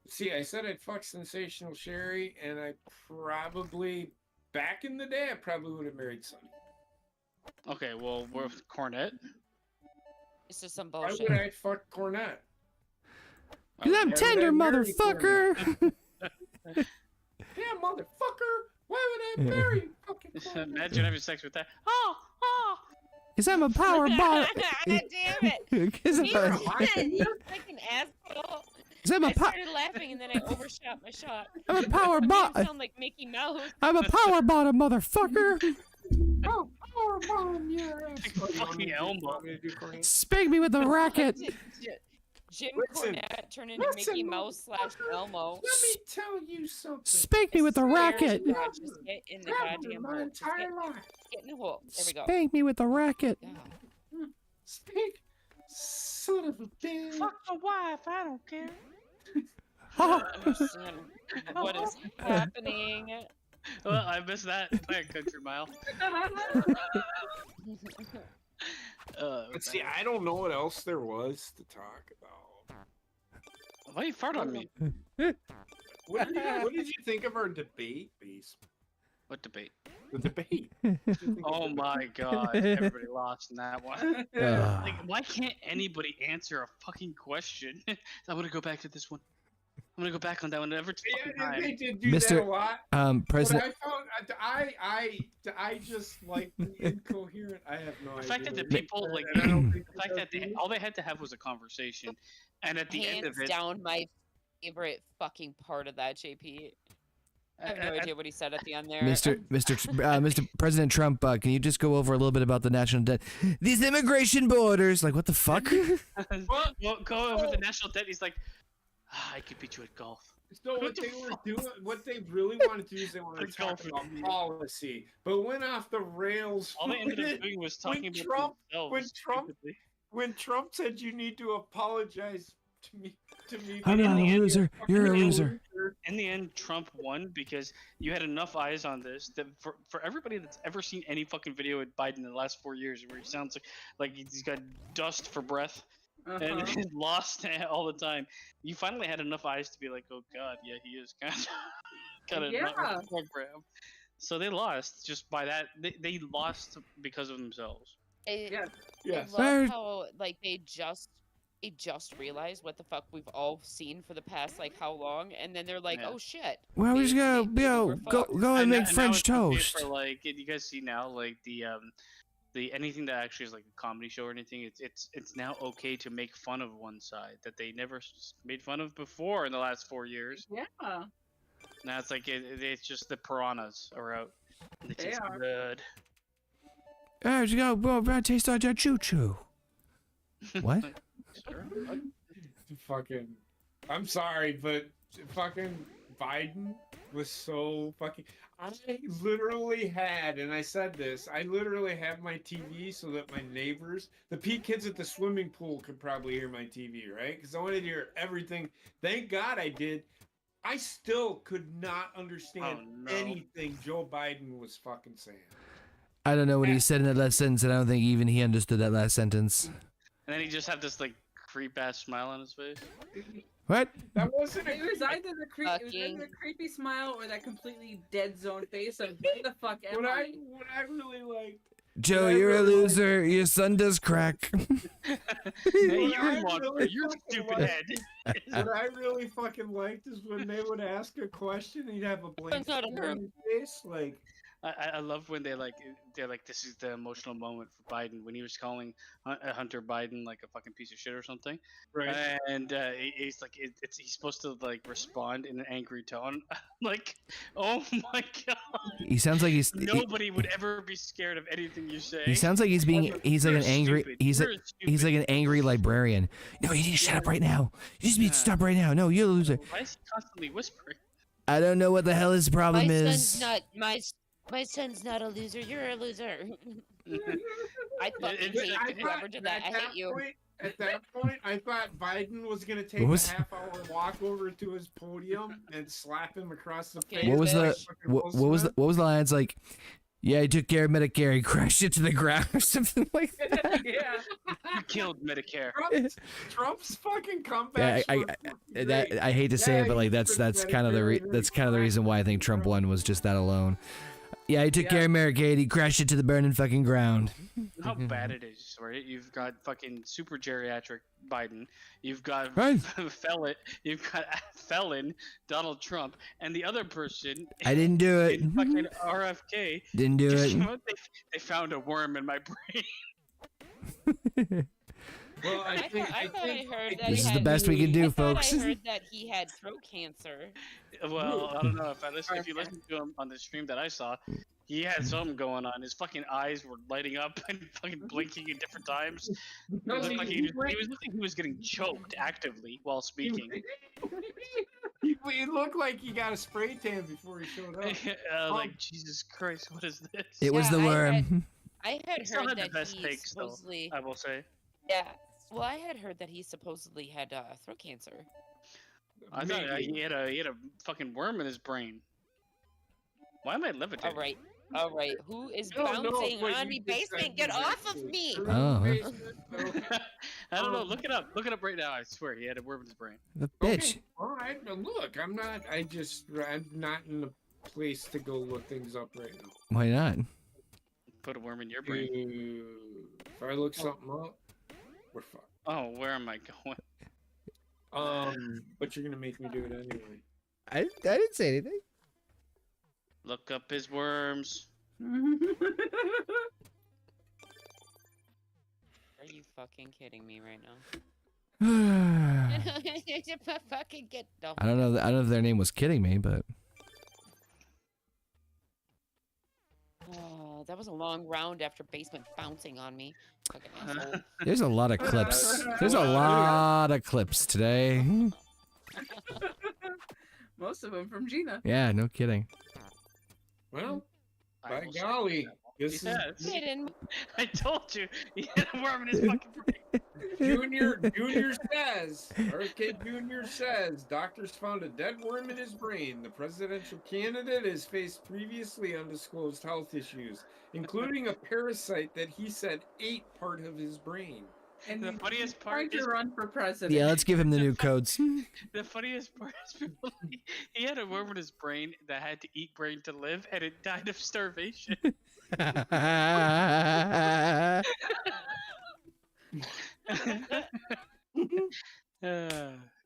see, I said I'd fuck Sensational Sherry, and I probably, back in the day, I probably would have married Sonny. Okay, well, we're with Cornette. It's just some Why bullshit. would I fuck Cornette? Cause I'm Why tender, would I marry motherfucker. Yeah, motherfucker. Why would I marry fucking Cornette? Imagine having sex with that. Oh, oh. Cause I'm a power bottom. God damn it. Cause You I'm fucking asshole. a I started laughing and then I overshot my shot. I'm a power I made bot. it sound like Mickey Mouse. I'm a power bottom, motherfucker. Oh, power bomb, yeah. Fucking Elmo. Spank me with the racket. Jim Listen, Cornette turned into listen, Mickey Mouse / Elmo. Let me tell you something. Spank me with the racket. God, just get in the Happened goddamn my hole. Just entire life. get in the hole. There we go. Spank me with the racket. God. Speak, son of a bitch. Fuck the wife, I don't care. Oh, Understand what is happening? Well, I missed that by a country mile. Let's see, I don't know what else there was to talk about. Why you fart on me? What did you think of our debate, Beast? What debate? The debate. Oh my god, everybody lost in that one. Ugh. Like, why can't anybody answer a fucking question? I'm gonna go back to this one. I'm gonna go back on that one every fucking Yeah, time. they did do Mr. that a lot. President. But I found, I just like the incoherent. I have no idea. The fact that the what they people, said, like, and I don't think The fact that all they had to have was a conversation, and at the end Hands of it, down, my favorite fucking part of that, JP. I have no at- idea what he said at the end there. Mr. President Trump, can you just go over a little bit about the national debt? These immigration borders, like what the fuck? well, go over the national debt. He's like, I could beat you at golf. So What what the they were fuck? doing, what they really wanted to do is they wanted to Like talk golf about with you. policy, but went off the rails. All they ended when up doing was talking about Trump- themselves. when Trump- stupidly. when Trump said you need to apologize to me. I'm not a loser. You're a loser. In the end, Trump won because you had enough eyes on this that for everybody that's ever seen any fucking video with Biden in the last 4 years, where he sounds like he's got dust for breath and he's lost all the time, you finally had enough eyes to be like, oh god, yeah, he is kind of Yeah. program. So they lost just by that. They lost because of themselves. I Yes. love how like they just realized what the fuck we've all seen for the past like how long, and then they're like, Yeah. oh shit. Well, we just gotta maybe we're go fucked. go and make now French it's okay toast. For like, you guys see now, like the anything that actually is like a comedy show or anything, it's now okay to make fun of one side that they never made fun of before in the last 4 years. Yeah. Now it's like it's just the piranhas are out. And they They taste are. good. Oh, you go, well, taste like that choo choo. What? Sure. Fucking, I'm sorry, but fucking Biden was so fucking. I literally had, and I said this, I literally have my TV so that my neighbors, the kids at the swimming pool, could probably hear my TV, right? Because I wanted to hear everything. Thank God I did. I still could not understand anything Joe Biden was fucking saying. I don't know what he said in that last sentence, and I don't think even he understood that last sentence. And then he just had this like creep ass smile on his face. What? That wasn't. It was either the creepy smile or that completely dead zone face of what the fuck am What I? I really liked. Joe, you're a loser. Your son does crack. Hey, you're a monster. You're a stupid head. What I really fucking liked is when they would ask a question, he'd have a blank Not a stare on his face, like. I love when they're like this is the emotional moment for Biden when he was calling Hunter Biden like a fucking piece of shit or something, Right. and he's like he's supposed to like respond in an angry tone, like oh my god. He sounds like he's. Nobody would ever be scared of anything you say. He sounds like he's being. He's like You're an angry. stupid. He's You're like. stupid. He's like an angry librarian. No, you need to shut up right now. You just need to stop right now. No, you're a loser. Why is he constantly whispering? I don't know what the hell his problem My is. son's not my son's not a loser. You're a loser. I fucking hate whoever did that. I hate you. At that point, I thought Biden was gonna take What was- a half-hour walk over to his podium and slap him across the face. What was like the fucking what Will was the Smith. what was the lines like? Yeah, he took care of Medicare. He crashed it to the ground or something like that. Yeah. You killed Medicare. Trump's fucking comeback. Yeah, I hate to say it, but like that's kind of the reason why I think Trump won was just that alone. Yeah, he took care of Medicaid. He crashed it to the burning fucking ground. How bad it is, right? You've got fucking super geriatric Biden. You've got Right. You've got felon Donald Trump, and the other person. I didn't do it. in fucking RFK. Didn't do just it. came out, they found a worm in my brain. Well, I thought I heard that This is he the had, best we can do, I thought folks. I heard that he had throat cancer. Well, I don't know if you listen to him on the stream that I saw, he had something going on. His fucking eyes were lighting up and fucking blinking at different times. It looked like he was looking he was getting choked actively while speaking. He looked like he got a spray tan before he showed up. Like Jesus Christ, what is this? It was Yeah, the I worm. I had Still heard had the that best he takes, though. supposedly. I will say. Yeah. Well, I had heard that he supposedly had throat cancer. I thought he had a fucking worm in his brain. Why am I levitating? All right. Who is No, bouncing but on you me? just said Basement, get you off of basically- me! Oh, I don't know. Look it up. Look it up right now. I swear he had a worm in his brain. The bitch. Okay, all right, but look, I'm not in a place to go look things up right now. Why not? Put a worm in your brain. If I look something up, we're fucked. Oh, where am I going? But you're gonna make me do it anyway. I didn't say anything. Look up his worms. Are you fucking kidding me right now? Fucking get the. I don't know. I don't know if their name was kidding me, but Oh, that was a long round after basement bouncing on me. Fucking asshole. there's a lot of clips. There's a lot of clips today. Most of them from Gina. Yeah, no kidding. Well, I by will say golly, that. this Yes. Hidden. I told you. He had a worm in his fucking brain. is Junior says. RFK Junior says doctors found a dead worm in his brain. The presidential candidate has faced previously undisclosed health issues, including a parasite that he said ate part of his brain. And The he's funniest trying part to is run for president. Yeah, let's give him the new codes. the funniest part is he had a worm in his brain that had to eat brain to live, and it died of starvation.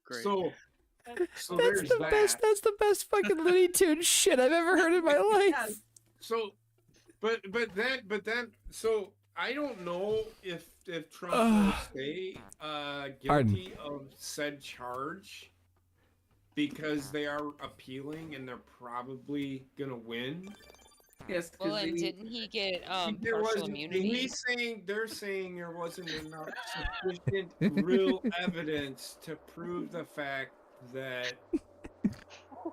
Great. So That's there's the that. best. That's the best fucking Looney Tune shit I've ever heard in my life. Yes. So, but then, so I don't know if Trump will stay guilty of said charge because they are appealing and they're probably gonna win. Yes. Well, and didn't he get There partial wasn't- immunity? they're saying there wasn't enough sufficient real evidence to prove the fact that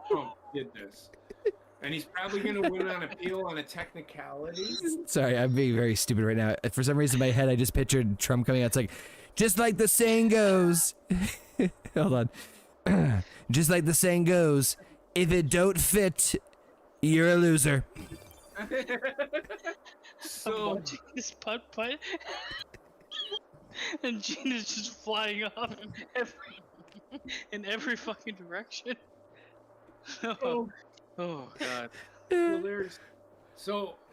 Trump did this. And he's probably going to win on appeal on a technicality. Sorry, I'm being very stupid right now. For some reason, in my head, I just pictured Trump coming out. It's like, just like the saying goes. Hold on. Just like the saying goes, if it don't fit, you're a loser. So Watching this putt, and Gina's just flying off in every fucking direction. Oh. Oh god. well, there's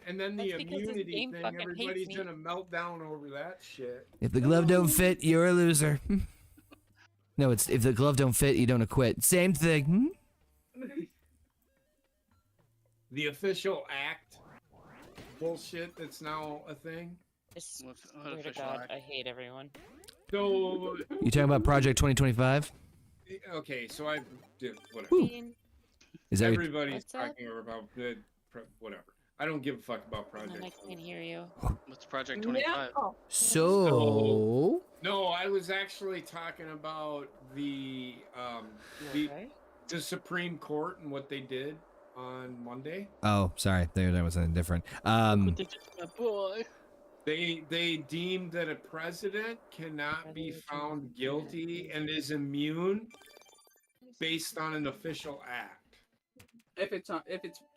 and then the That's because his immunity game thing, fucking hates everybody's me. gonna melt down over that shit. If the glove don't fit, you're a loser. No, it's if the glove don't fit, you don't acquit. Same thing. The official act bullshit that's now a thing. I What swear to official God, act? I hate everyone. So You talking about Project 2025? okay, so I did whatever. Ooh. Mean, Is that Everybody's What's that? talking about whatever. I don't give a fuck about and then Project. I can't hear you. What's Project 25? so? No, I was actually talking about the You okay? the Supreme Court and what they did on Monday. Oh, sorry. That was something different. What they did to my boy. They deemed that a president cannot be found guilty and is immune based on an official act. If it's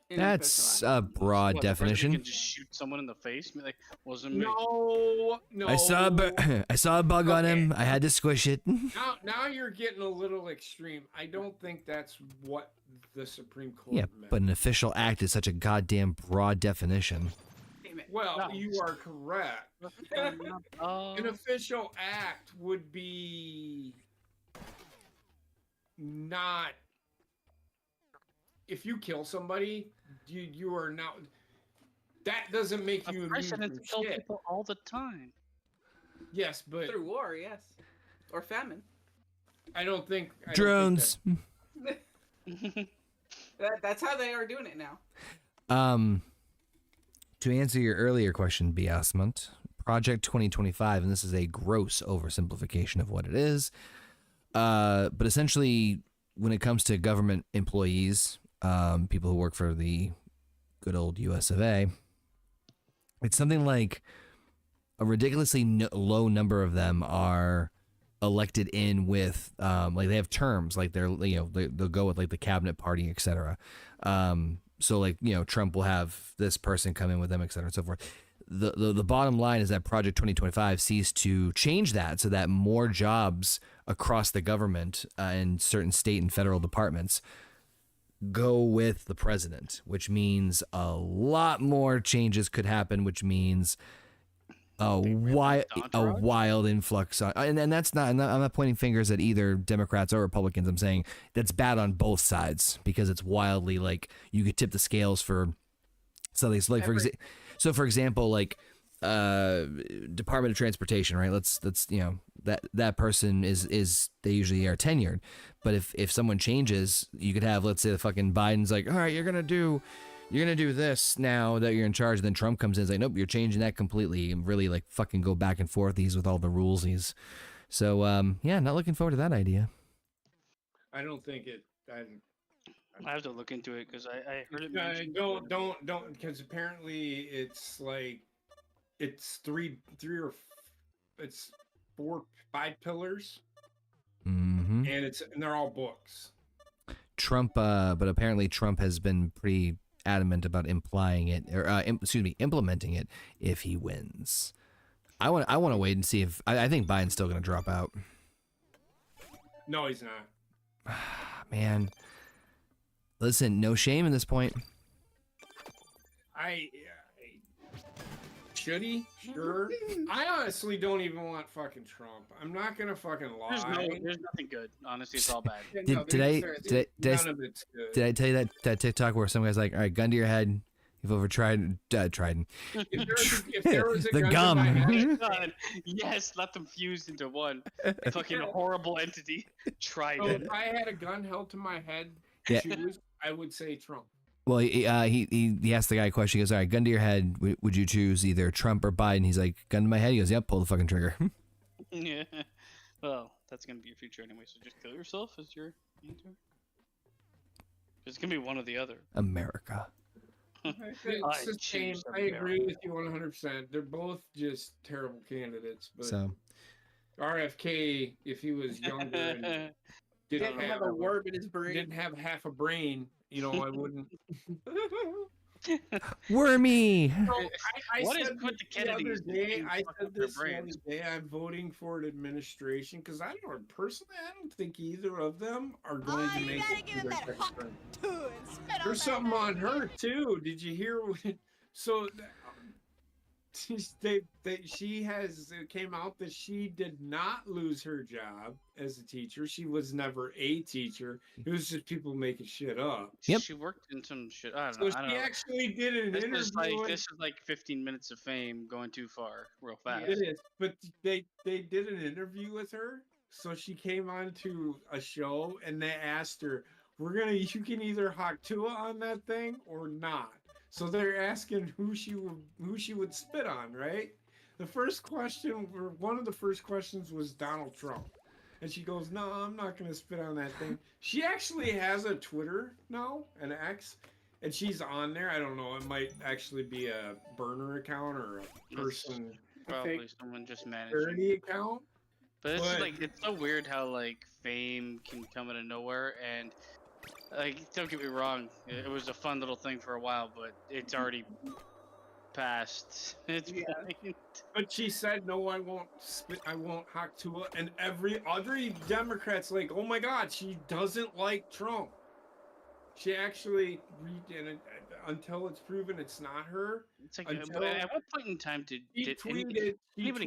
in That's official a broad What, the president definition. can just shoot someone in the face? Be like, wasn't me. No. I saw I saw a bug on him. Okay. I had to squish it. Now you're getting a little extreme. I don't think that's what the Supreme Court Yeah, meant. but an official act is such a goddamn broad definition. Damn it. Well, No. you are correct. An official act would be not if you kill somebody, you are now. That doesn't make you a immune president from kill shit. people all the time. Yes, but Through war, yes, or famine. I don't think I don't think Drones. That's how they are doing it now. To answer your earlier question, Biasmont, Project 2025, and this is a gross oversimplification of what it is, but essentially, when it comes to government employees, people who work for the good old US of A, it's something like a ridiculously low number of them are elected in with like they have terms, like they'll go with like the cabinet party, etc. So like Trump will have this person come in with them, etc. and so forth. The bottom line is that Project 2025 seeks to change that so that more jobs across the government and certain state and federal departments go with the president, which means a lot more changes could happen, which means a wild influx and that's not, I'm not pointing fingers at either Democrats or Republicans. I'm saying that's bad on both sides because it's wildly like you could tip the scales for something. So like for example, like Department of Transportation, right? Let's that person is they usually are tenured, but if someone changes, you could have, let's say the fucking Biden's like, all right, you're gonna do this now that you're in charge. And then Trump comes in and is like, nope, you're changing that completely, and really like fucking go back and forth with all the rulesies. So yeah, not looking forward to that idea. I don't think it. I have to look into it because I heard it I mentioned. don't because apparently it's like it's three or it's 4, 5 pillars, Mm-hmm. and they're all books. Trump, but apparently Trump has been pretty adamant about implying it, or implementing it if he wins. I want to wait and see if I think Biden's still going to drop out. No, he's not. Man, listen, no shame in this point. Should he? Sure. I honestly don't even want fucking Trump. I'm not gonna fucking lie. There's nothing good. Honestly, it's all bad. Did I None of it's good. did I tell you that TikTok where some guy's like, all right, gun to your head, you've overtried Trident. If there was a The gun to gum. my head, God, yes, let them fused into one fucking horrible entity. Tried so it. if I had a gun held to my head, Yeah. choose, I would say Trump. Well, he asked the guy a question. He goes, all right, gun to your head, would you choose either Trump or Biden? He's like, gun to my head. He goes, yep, pull the fucking trigger. Yeah. Well, that's gonna be your future anyway. So just kill yourself as your answer. It's gonna be one or the other. America. It's I the same. choose I agree with you 100%. They're both just terrible candidates. But So RFK, if he was younger and Didn't have a warp in his brain. didn't have half a brain, I wouldn't. Wormy. I What is said with the this the other Kennedys day. being I fucked said up their this the other brains? day. I'm voting for an administration because I don't think either of them are going to You make gotta it give to him their that next hawk term. too and spit on There's that something on thing. her too. Did you hear? So she has it came out that she did not lose her job as a teacher. She was never a teacher. It was just people making shit up. Yep. She worked in some shit. I don't So know. I don't she know. actually did an interview. This is like 15 minutes of fame going too far, real fast. It is, but they did an interview with her. So she came on to a show and they asked her, you can either Haktua on that thing or not. So they're asking who she would spit on, right? The first question, or one of the first questions, was Donald Trump, and she goes, "No, I'm not gonna spit on that thing." She actually has a Twitter now, an X, and she's on there. I don't know. It might actually be a burner account or a person Probably someone just managed. charity account. But it's But- like it's so weird how like fame can come out of nowhere, and like don't get me wrong, it was a fun little thing for a while, but it's already past its point. But she said, "No, I won't spit. I won't Haktua." And every Democrats like, "Oh my God, she doesn't like Trump." She actually until it's proven it's not her. It's like Until at what point in time did She anybody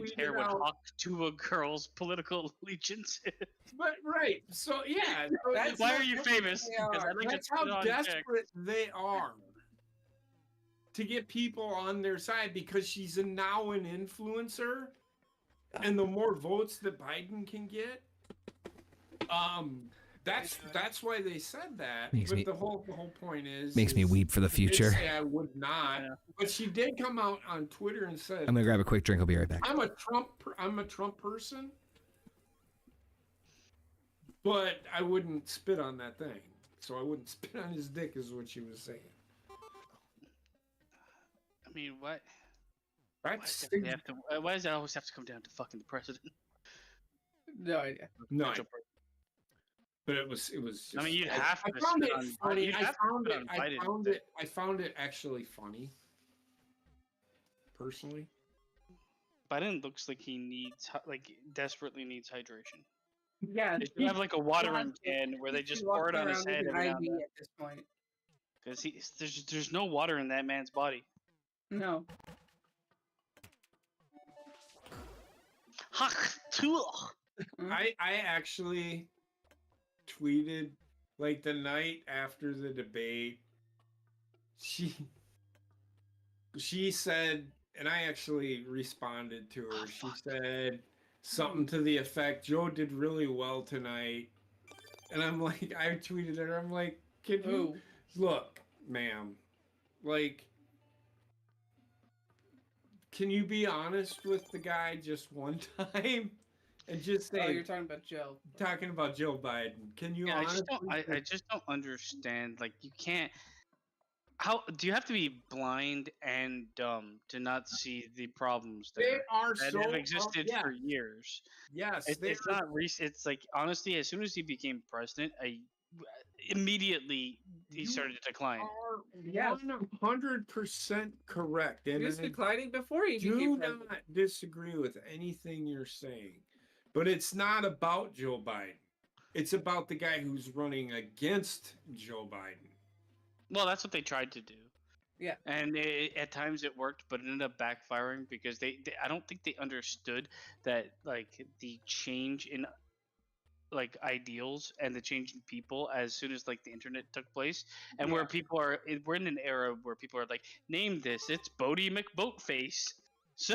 tweeted care what out- Hawk to a girl's political allegiance is? But right, so yeah, so That's Why how are you desperate famous? they are. 'Cause I'd like to that's put how it on check. desperate they are to get people on their side because she's now an influencer, and the more votes that Biden can get, that's why they said that. Makes but me- the whole point is Makes me weep for the she did future. say I would not, Yeah. but she did come out on Twitter and said, I'm gonna grab a quick drink. I'll be right back. I'm a Trump person, but I wouldn't spit on that thing. So I wouldn't spit on his dick, is what she was saying. I mean, what? That's Why does that always have to come down to fucking the president? No idea. no, Potential president? but it was. Just, I mean, you'd have I to found spit it on funny. you'd I have to found spit it. on I Biden. found it. I found it actually funny. Personally, Biden looks like he needs, desperately needs hydration. Yeah. They should have like a watering can where they just pour it on his head every now and then. at this point. Because there's no water in that man's body. No. I actually tweeted like the night after the debate. She said, and I actually responded to her. She said something to the effect, "Joe did really well tonight." And I'm like, I tweeted at her, I'm like, "Can you look, ma'am, like, can you be honest with the guy just one time and just say, Oh, you're talking about Joe. talking about Joe Biden? Can you Yeah, honestly I just don't understand. Like, you can't. How do you have to be blind and dumb to not see the problems they there are that so have existed yeah, for years? yes, It's not recent. It's like, honestly, as soon as he became president, immediately he You started to decline. are Yes. 100% correct. He And was I declining before he do became not president. disagree with anything you're saying. But it's not about Joe Biden. It's about the guy who's running against Joe Biden. Well, that's what they tried to do. Yeah. And at times it worked, but it ended up backfiring because I don't think they understood that like the change in like ideals and the change in people as soon as like the internet took place, and where people are, we're in an era where people are like, name this, it's Bodie McBoatface. So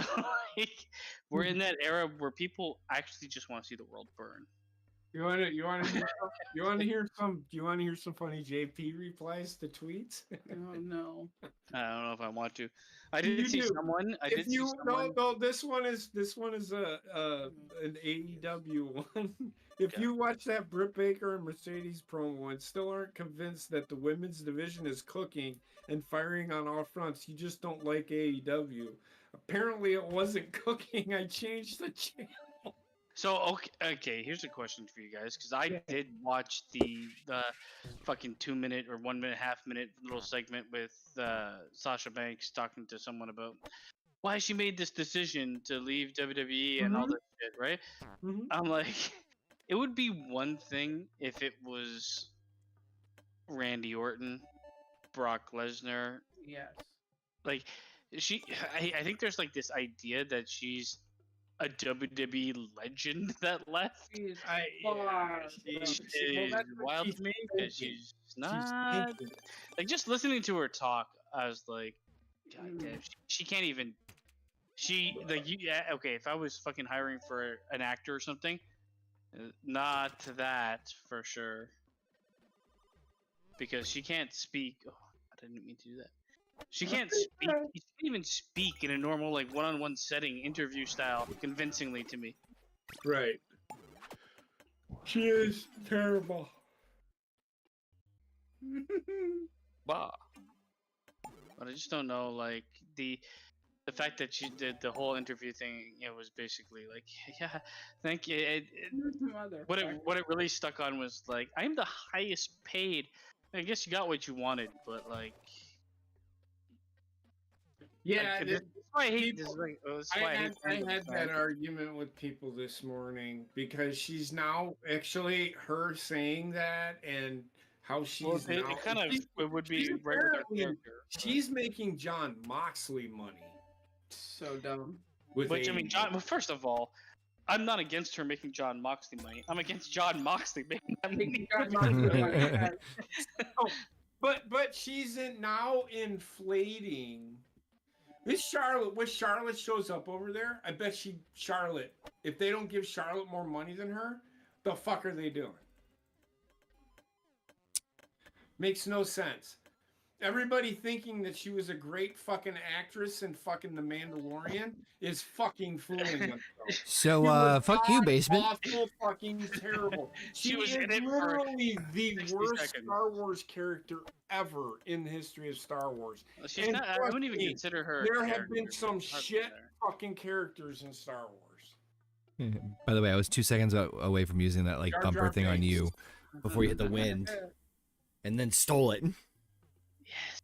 like we're in that era where people actually just want to see the world burn. You want to hear some funny JP replies to tweets? Oh no. I don't know if I want to. I did You see do. someone. I If did see you someone. no, this one is an AEW one. If Okay. you watch that Britt Baker and Mercedes promo and still aren't convinced that the women's division is cooking and firing on all fronts, you just don't like AEW. Apparently, it wasn't cooking. I changed the channel. So okay. Here's a question for you guys, because I Yeah. did watch the fucking 2 minute or 1 minute, half minute little segment with Sasha Banks talking to someone about why she made this decision to leave WWE and all Mhm. this shit, right? Mhm. I'm like, it would be one thing if it was Randy Orton, Brock Lesnar, Yes. like I think there's like this idea that she's a WWE legend that left. She's I far yeah, from- she- Is that's what wild she's to me because thinking. she's She's not thinking. like, just listening to her talk. I was like, God Mm. damn, she can't even. She like you. Yeah, okay. If I was fucking hiring for an actor or something, not that for sure. Because she can't speak. Oh, I didn't mean to do that. She can't speak. She can't even speak in a normal like one-on-one setting, interview style, convincingly to me. Right. She is terrible. Bah. But I just don't know, like the fact that she did the whole interview thing. It was basically like, yeah, thank you. What it really stuck on was like, I'm the highest paid. I guess you got what you wanted, but like, Yeah, like, that's why I hate this. people- Like, that's I why I had, hate I fandom, had man. that argument with people this morning because she's now actually her saying that and how she's Well, now. it kind of she's- it would be she's right with her apparently- character. She's making John Moxley money. So dumb. With Which I mean, AEW. John. Well, first of all, I'm not against her making John Moxley money. I'm against John Moxley making that money. But she's now inflating. This Charlotte, when Charlotte shows up over there, I bet Charlotte, if they don't give Charlotte more money than her, the fuck are they doing? Makes no sense. Everybody thinking that she was a great fucking actress in fucking The Mandalorian is fucking fooling themselves. So, She was fuck you, god basement. Awful, fucking terrible. She was is in it for literally the 60 worst seconds. Star Wars character ever in the history of Star Wars. She's And not. I trust wouldn't even me, consider her. a There have been character. some Hardly shit there. fucking characters in Star Wars. By the way, I was 2 seconds away from using that like Jar bumper Jar thing on Binks. you before you hit the wind, and then stole it. Yes.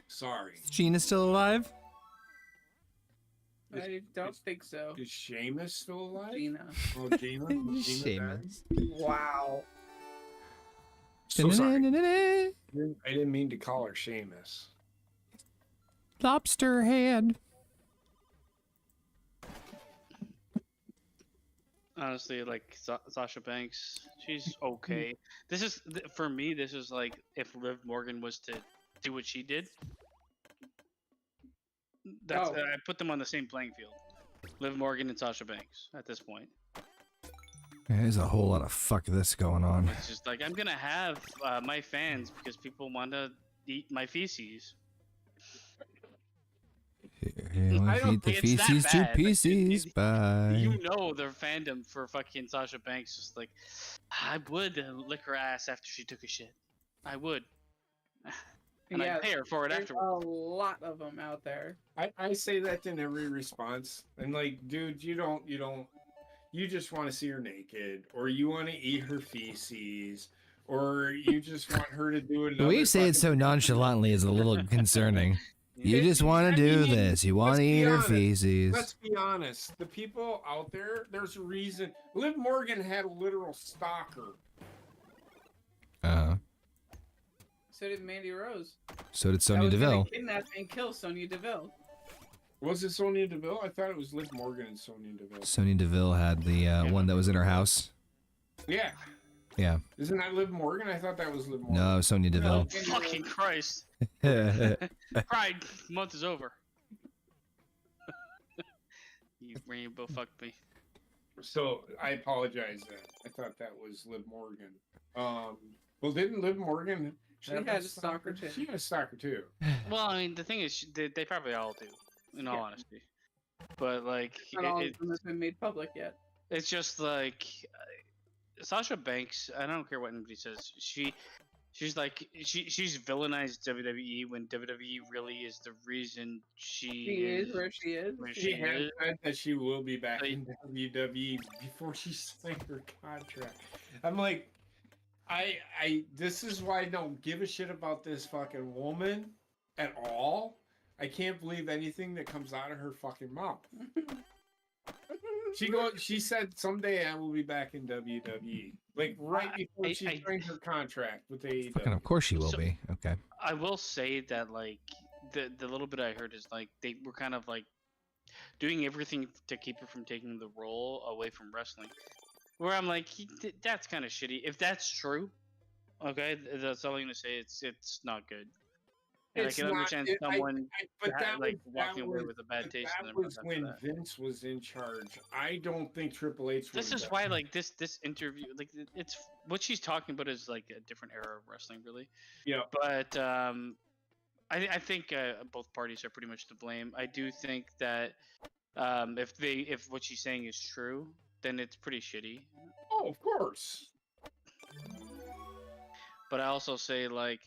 Sorry. Is Gina still alive? I don't think so. Is Seamus still alive? Gina. Oh, Gina. Seamus. Wow. So sorry. I didn't mean to call her Seamus. Lobster head. Honestly, like Sasha Banks, she's okay. This is for me. This is like if Liv Morgan was to do what she did. That's Oh. I put them on the same playing field. Liv Morgan and Sasha Banks at this point. There's a whole lot of fuck this going on. It's just like, I'm gonna have my fans because people want to eat my feces. Here, I don't feed the think it's that feces to bad. Like, pieces. Bye. You know their fandom for fucking Sasha Banks is like, I would lick her ass after she took a shit. I would. And Yeah, I'd pay her for it There's afterwards. a lot of them out there. I say that in every response. I'm like, dude, you just want to see her naked, or you want to eat her feces, or you just want her to do it. The way you say it so nonchalantly is a little concerning. You just want to do this. You want to eat her Let's feces. be honest. The people out there, there's a reason. Liv Morgan had a literal stalker. So did Mandy Rose. So did That Sonya was gonna Deville. Kidnap and kill Sonya Deville. Was it Sonya Deville? I thought it was Liv Morgan and Sonya Deville. Sonya Deville had the one that was in her house. Yeah. Yeah. Isn't that Liv Morgan? I thought that was Liv Morgan. No, Sonya Deville. Mandy Fucking Rose. Christ. Pride month is over. You rainbow fucked me. So I apologize then. I thought that was Liv Morgan. Well, didn't Liv Morgan? She have had a stalker too. She had a stalker too. Well, I mean, the thing is, they probably all do, in all honesty. But like, Not all of them have been made public yet. it's just like Sasha Banks. I don't care what anybody says. She's like she's villainized WWE when WWE really is the reason she is where she is. where She has is. said that she will be back Like- in WWE before she signed her contract. I'm like, this is why I don't give a shit about this fucking woman at all. I can't believe anything that comes out of her fucking mouth. She said someday I will be back in WWE. Like right before she signed her contract with AEW. Fucking, of course she will So- be. Okay. I will say that like the little bit I heard is like they were kind of like doing everything to keep her from taking the role away from wrestling. Where I'm like, that's kind of shitty. If that's true, okay, that's all I'm gonna say. It's not good. And It's I can not- understand it- someone but that like was, walking away was, with a bad but taste in that their was mouth when after that. Vince was in charge. I don't think Triple H. This would've is done why it. like this interview like it's what she's talking about is like a different era of wrestling, really. Yeah. But I think both parties are pretty much to blame. I do think that if what she's saying is true, then it's pretty shitty. Oh, of course. But I also say like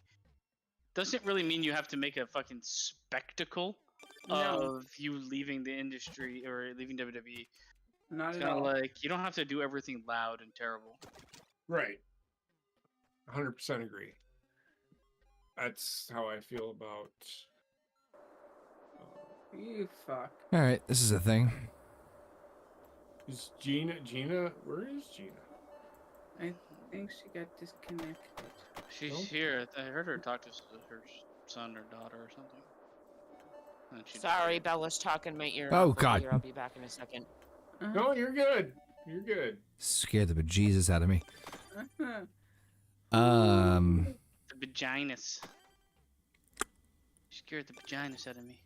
doesn't really mean you have to make a fucking spectacle No. of you leaving the industry or leaving WWE. Not It's at kind of all. like you don't have to do everything loud and terrible. Right. 100% agree. That's how I feel about. You fuck. All right. This is a thing. Is Gina? Where is Gina? I think she got disconnected. She's No? here. I heard her talk to her son or daughter or something. And she Sorry, disappeared. Bella's talking my ear. Oh, off over God. here. I'll be back in a second. No, you're good. You're good. Scared the bejesus out of me. Uh-huh. The vaginas. She scared the vaginas out of me.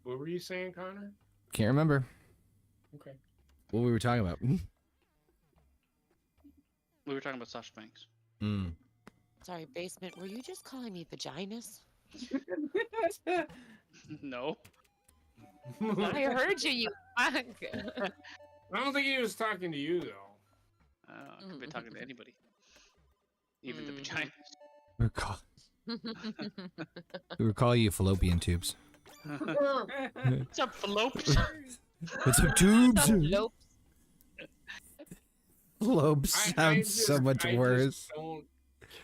What were you saying, Connor? Can't remember Okay. what we were talking about. We were talking about Sasha Banks. Sorry, basement. Were you just calling me vaginas? No. I heard you. You fuck. I don't think he was talking to you though. I could be talking to anybody. Even the Mhm. vaginas. We were calling you fallopian tubes. What's up, Falopes? What's up, tubes? Nope. Fallops sounds so much worse. Just don't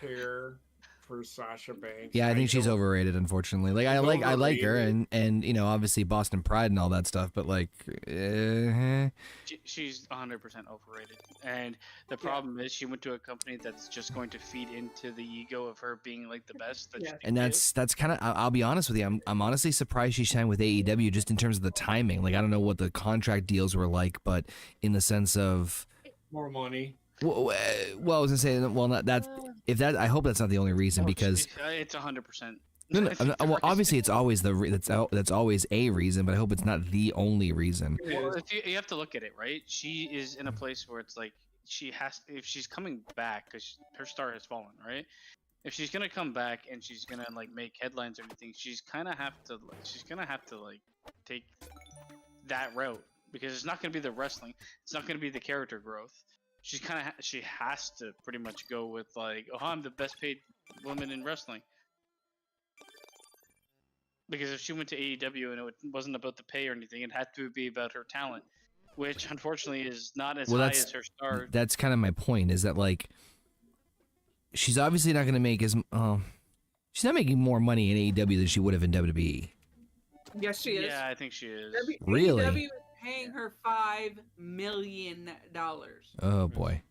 care for Sasha Banks. Yeah, I think she's don't- overrated, unfortunately. Like I She's like her overrated. and you know, obviously Boston Pride and all that stuff, but like She's 100% overrated. And the problem is she went to a company that's just going to feed into the ego of her being like the best. That she Yeah. thinks and she is. that's kind of I'll be honest with you. I'm honestly surprised she signed with AEW just in terms of the timing. Like I don't know what the contract deals were like, but in the sense of more money. well, I was gonna say, well, not that. If that, I hope that's not the only reason because It's 100%. no, It's well, the obviously it's always that's always a reason, but I hope it's not the only reason. Well, if you have to look at it, right? She is in a place where it's like she has, if she's coming back, because her star has fallen, right? If she's gonna come back and she's gonna like make headlines or anything, she's gonna have to like take that route because it's not gonna be the wrestling, it's not gonna be the character growth. She's she has to pretty much go with like, oh, I'm the best paid woman in wrestling. Because if she went to AEW and it wasn't about the pay or anything, it had to be about her talent, which unfortunately is not as Well, high that's- as her star. That's kind of my point. Is that like she's obviously not going to make as she's not making more money in AEW than she would have in WWE. Yes, she is. Yeah, I think she is. Really? AEW is paying her $5 million. Oh boy.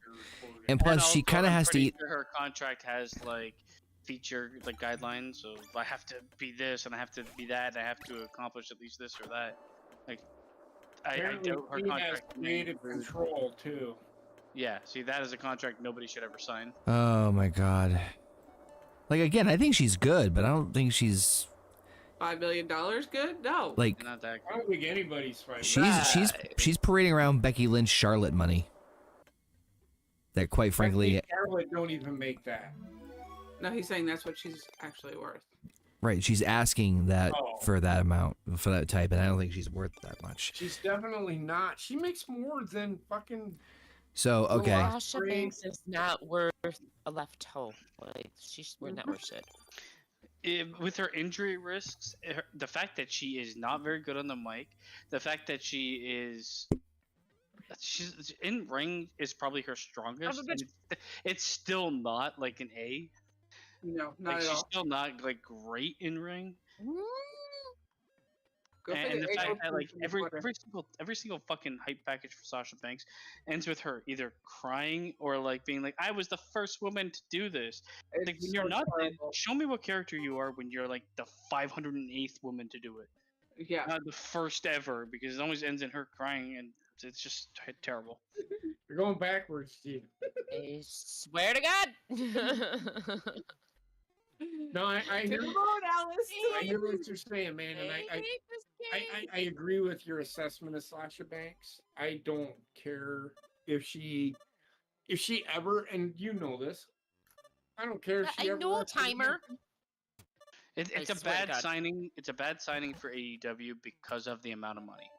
And plus, she also, kind of I'm has to pretty eat. sure her contract has like feature like guidelines, so I have to be this and I have to be that, and I have to accomplish at least this or that. Like, I Apparently doubt her he has contract. creative control too. Yeah, see, that is a contract nobody should ever sign. Oh my god. Like again, I think she's good, but I don't think she's. $5 million good? No. Like Not that I don't think anybody's fighting. she's parading around Becky Lynch Charlotte money. That quite frankly, Charlotte don't even make that. No, he's saying that's what she's actually worth. right? She's asking that Oh. for that amount, for that type, and I don't think she's worth that much. She's definitely not. She makes more than fucking. So okay, Sasha Banks is not worth a left toe. Like we're not worth shit. With her injury risks, the fact that she is not very good on the mic, the fact that she's in ring is probably her strongest. And it's still not like an A. No, not Like at she's all. still not like great in ring. Go And figure. the April fact that like 2024. every single fucking hype package for Sasha Banks ends with her either crying or like being like, "I was the first woman to do this." Like It's when you're so not, terrible. show me what character you are when you're like the 508th woman to do it, Yeah. not the first ever, because it always ends in her crying, and it's just terrible. You're going backwards, Steve. I swear to God. No, I hear. Come on, Alice. I hear what you're saying, man, and I agree with your assessment of Sasha Banks. I don't care if she ever, and you know this. I don't care if she I ever. know, wrestles again. timer. It's I a swear to bad God. signing. It's a bad signing for AEW because of the amount of money.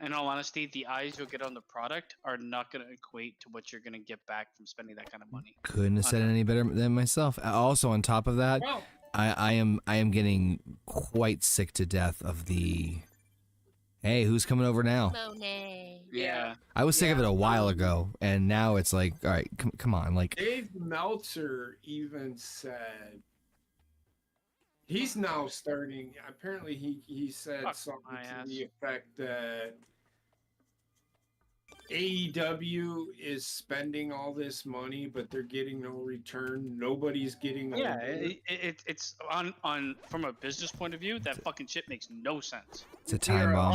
In all honesty, the eyes you'll get on the product are not going to equate to what you're going to get back from spending that kind of money. couldn't have said it any better than myself. Also, on top of that, Well, I am getting quite sick to death of the. Hey, who's coming over now? Monet. Yeah. I was sick of it a while ago, and now it's like, all right, come on, like. Dave Meltzer even said he's now starting. Apparently, he said Fuck something my to ass. the effect that AEW is spending all this money, but they're getting no return. Nobody's getting. Yeah, over. it's on from a business point of view, that fucking shit makes no sense. It's a time bomb.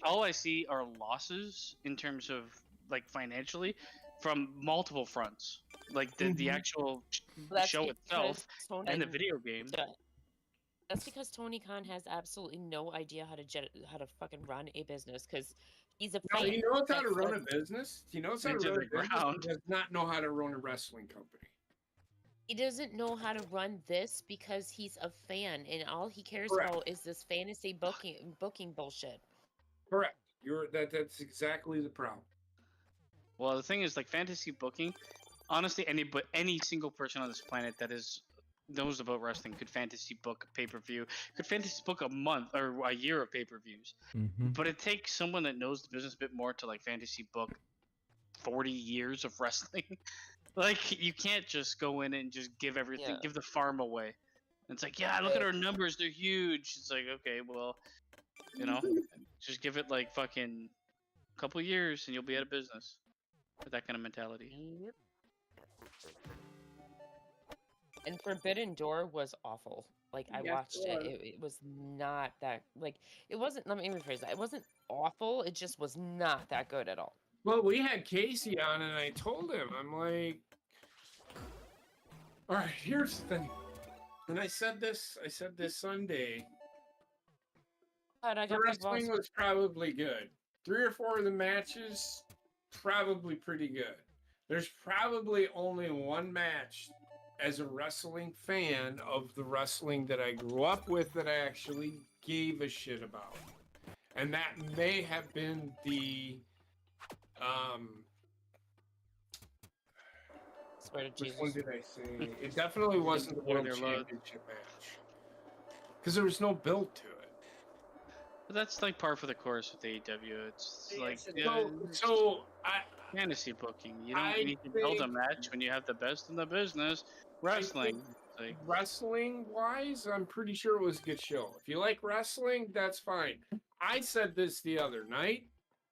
All I see are losses in terms of like financially from multiple fronts, like the actual That's show because itself Tony- and the video game. That's because Tony Khan has absolutely no idea how to fucking run a business because he's a No, fan. he knows how to That's run what- a business. He knows how to Into run a the business. ground. He does not know how to run a wrestling company. He doesn't know how to run this because he's a fan and all he cares Correct. about is this fantasy booking bullshit. Correct. That's exactly the problem. Well, the thing is, like fantasy booking, honestly, any single person on this planet that knows about wrestling could fantasy book a pay-per-view, could fantasy book a month or a year of pay-per-views. But it takes someone that knows the business a bit more to like fantasy book 40 years of wrestling. Like you can't just go in and just give everything, Yeah. give the farm away. It's like, yeah, look at our numbers, they're huge. It's like, okay, well, just give it like fucking couple years and you'll be out of business. With that kind of mentality. Yep. And Forbidden Door was awful. Like I Yes, watched it it. It was not that like it wasn't. Let me rephrase that. It wasn't awful. It just was not that good at all. Well, we had Casey on, and I told him, I'm like, all right, here's the thing. And I said this Sunday. But I The got Big Boss. wrestling was probably good. 3 or 4 of the matches, probably pretty good. There's probably only one match as a wrestling fan of the wrestling that I grew up with that I actually gave a shit about. And that may have been the Swear to which Jesus. one did I say? It definitely wasn't the Before World their load. Championship match. Because there was no build to it. But that's like par for the course with AEW. It's Yes, like it yeah, So fantasy booking. You don't I need to build a think- match when you have the best in the business. Wrestling. It's like, wrestling wise, I'm pretty sure it was a good show. If you like wrestling, that's fine. I said this the other night,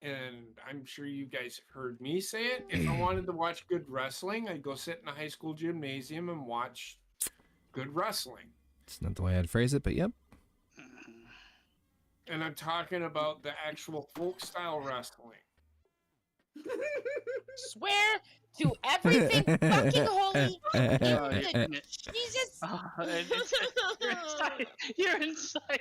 and I'm sure you guys have heard me say it. If I wanted to watch good wrestling, I'd go sit in a high school gymnasium and watch good wrestling. It's not the way I'd phrase it, but yep. And I'm talking about the actual folk style wrestling. Swear to everything fucking holy in the it- Jesus. you're inside. You're inside.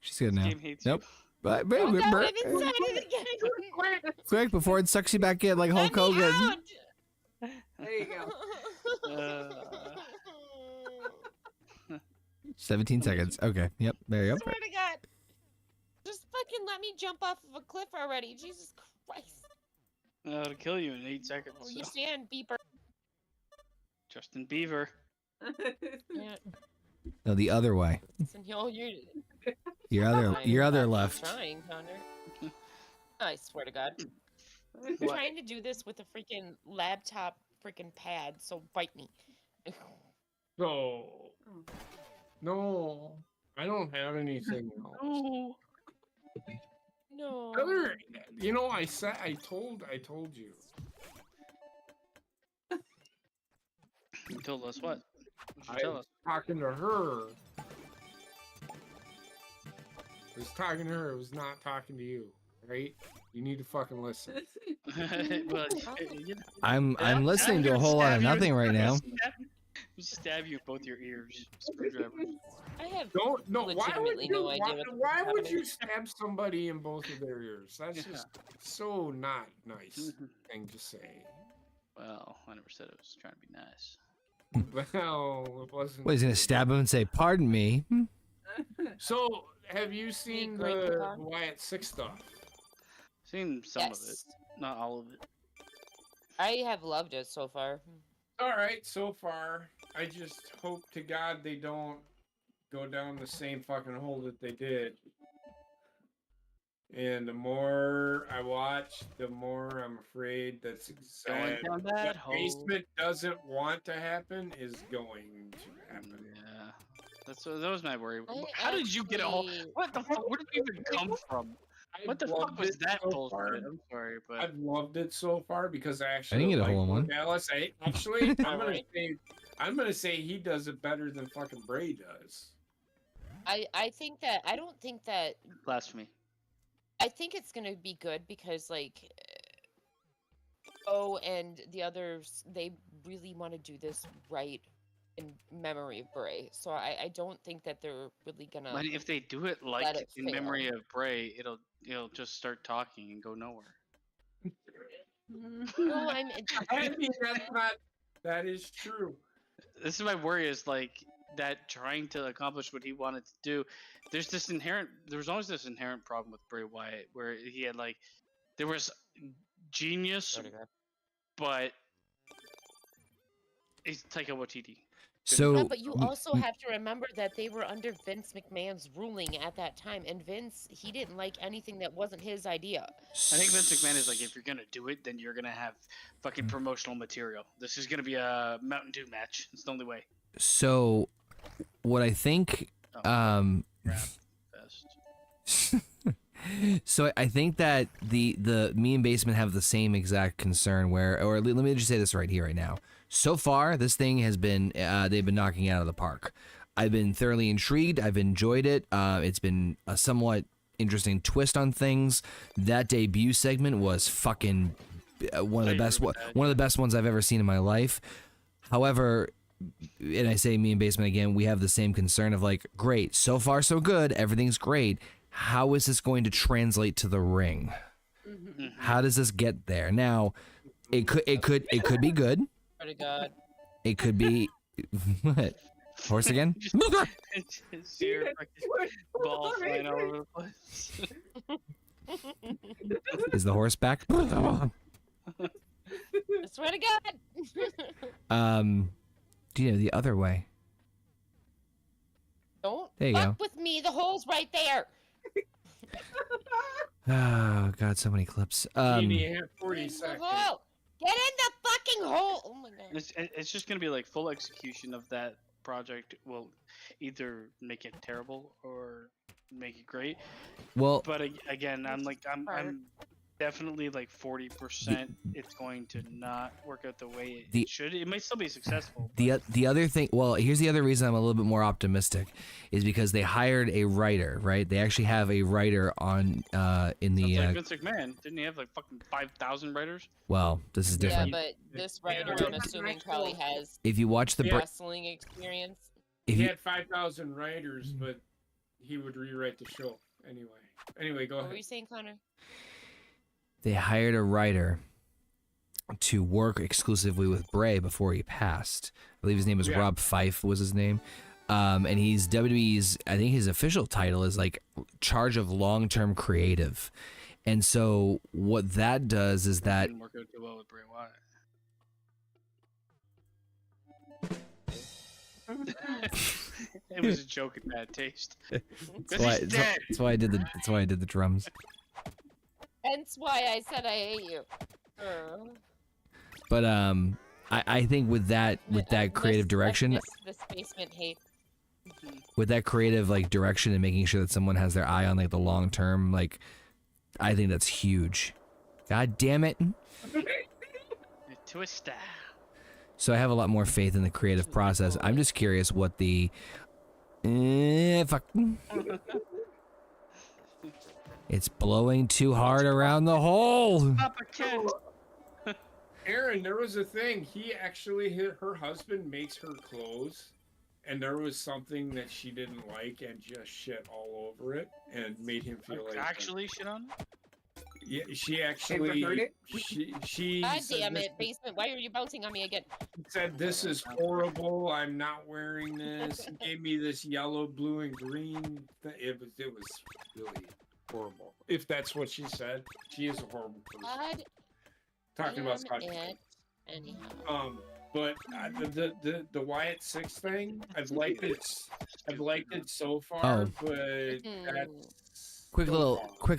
She's good now. Game hates Nope. But, Oh, no, I'm inside it again. quick before it sucks you back in like Hulk Let me Hogan. out. There you go. 17 seconds. Okay. Yep. There you go. Swear to God. Just fucking let me jump off of a cliff already. Jesus Christ. It'll kill you in 8 seconds. Oh, you so. stand, beeper. Justin Bieber. Yeah. No, the other way. Listen, you're Your other fucking left. Trying, Connor. I swear to God. I'm What? trying to do this with a freaking laptop freaking pad, so bite me. So, no, I don't have anything else. Oh. No. Other, I told you. You told us what? What'd you I tell was us? talking to her. I was talking to her. I was not talking to you, right? You need to fucking listen. Well, you know, I'm Yeah, listening I'm to a gonna whole lot stab of you in nothing the- right now. Stab you in both your ears. Screwdriver. I have Don't no. Why would legitimately you? no idea what's why would happening. you stab somebody in both of their ears? That's just so not nice thing to say. Well, I never said it was trying to be nice. Well, it wasn't. What, he's gonna stab him and say, "Pardon me." So, have you seen great the Pokemon? Wyatt Six stuff? Seen some of it, Yes. not all of it. I have loved it so far. All right, so far, I just hope to God they don't go down the same fucking hole that they did. And the more I watch, the more I'm afraid that's Going exactly down what that hole. basement doesn't want to happen is going to happen. Yeah, that was my worry. I How did you get a hole? actually- What the fuck? Where did you even come from? What the I've fuck loved was it that so bullshit? far. I'm sorry, but I've loved it so far because I actually didn't get a like hole in one. Dallas. I'm gonna Alright. say I'm gonna say he does it better than fucking Bray does. I think that I don't think that blasphemy. I think it's gonna be good because like and the others they really want to do this right in memory of Bray. So I don't think that they're really gonna But if they do it like let it in fail. memory of Bray, it'll just start talking and go nowhere. No, I mean, that is true. This is my worry is like that trying to accomplish what he wanted to do. There was always this inherent problem with Bray Wyatt where he had like there was genius, swear to God. but he's Taika Waititi. So, No, but you also have to remember that they were under Vince McMahon's ruling at that time, and Vince he didn't like anything that wasn't his idea. I think Vince McMahon is like, if you're gonna do it, then you're gonna have fucking promotional material. This is gonna be a Mountain Dew match. It's the only way. So, what I think, Crap fest. so I think that the me and Basement have the same exact concern or let me just say this right here, right now. So far, this thing has been, they've been knocking it out of the park. I've been thoroughly intrigued. I've enjoyed it. It's been a somewhat interesting twist on things. That debut segment was fucking one of the best ones I've ever seen in my life. However, and I say me and Basement again, we have the same concern of like, great, so far so good, everything's great. How is this going to translate to the ring? How does this get there? Now, it could be good. Swear to God. It could be what? Horse again? It's your fucking ball flying all over the place. Is the horse back? I swear to God. Do you know the other way? Don't There you fuck with me. The hole's right there. Oh God, so many clips. You have 40 In the seconds. hole. Get in the fucking hole. Oh my God. It's just gonna be like full execution of that project will either make it terrible or make it great. Well, But again, I'm definitely like 40%. It's going to not work out the way The- it should. It might still be successful. The other thing, well, here's the other reason I'm a little bit more optimistic, is because they hired a writer, right? They actually have a writer on in the Like Vince McMahon, didn't he have like fucking 5,000 writers? well, this is Yeah, different. but this writer, Yeah. I'm assuming, probably has If you watch the wrestling experience. if He you had 5,000 writers, but he would rewrite the show anyway. Anyway, go What were ahead. you saying, Connor? they hired a writer to work exclusively with Bray before he passed. I believe his name was Yeah. Rob Fife was his name. And he's WWE's, I think his official title is like charge of long-term creative. And so what that does is that Didn't work out too well with Bray Wyatt. It was a joke in bad taste. that's why, he's dead. that's why I did the drums. Hence why I said I hate you. But I think with that creative direction, This basement hate. with that creative like direction and making sure that someone has their eye on like the long term, like I think that's huge. God damn it. Twister. So I have a lot more faith in the creative process. I'm just curious what the fuck. It's blowing too hard around the hole. Papa Kent. Aaron, there was a thing. He actually, her husband makes her clothes, and there was something that she didn't like and just shit all over it and made him feel like Actually, shit on it? Yeah, she actually heard it? she God said damn this- it, basement! Why are you bouncing on me again? said this is horrible. I'm not wearing this. He gave me this yellow, blue, and green. It was really horrible. If that's what she said, she is a horrible person. God Talking about damn Scott. it. Anyhow. But the Wyatt Six thing, I've liked it. I've liked it so far, Oh. but that's Quick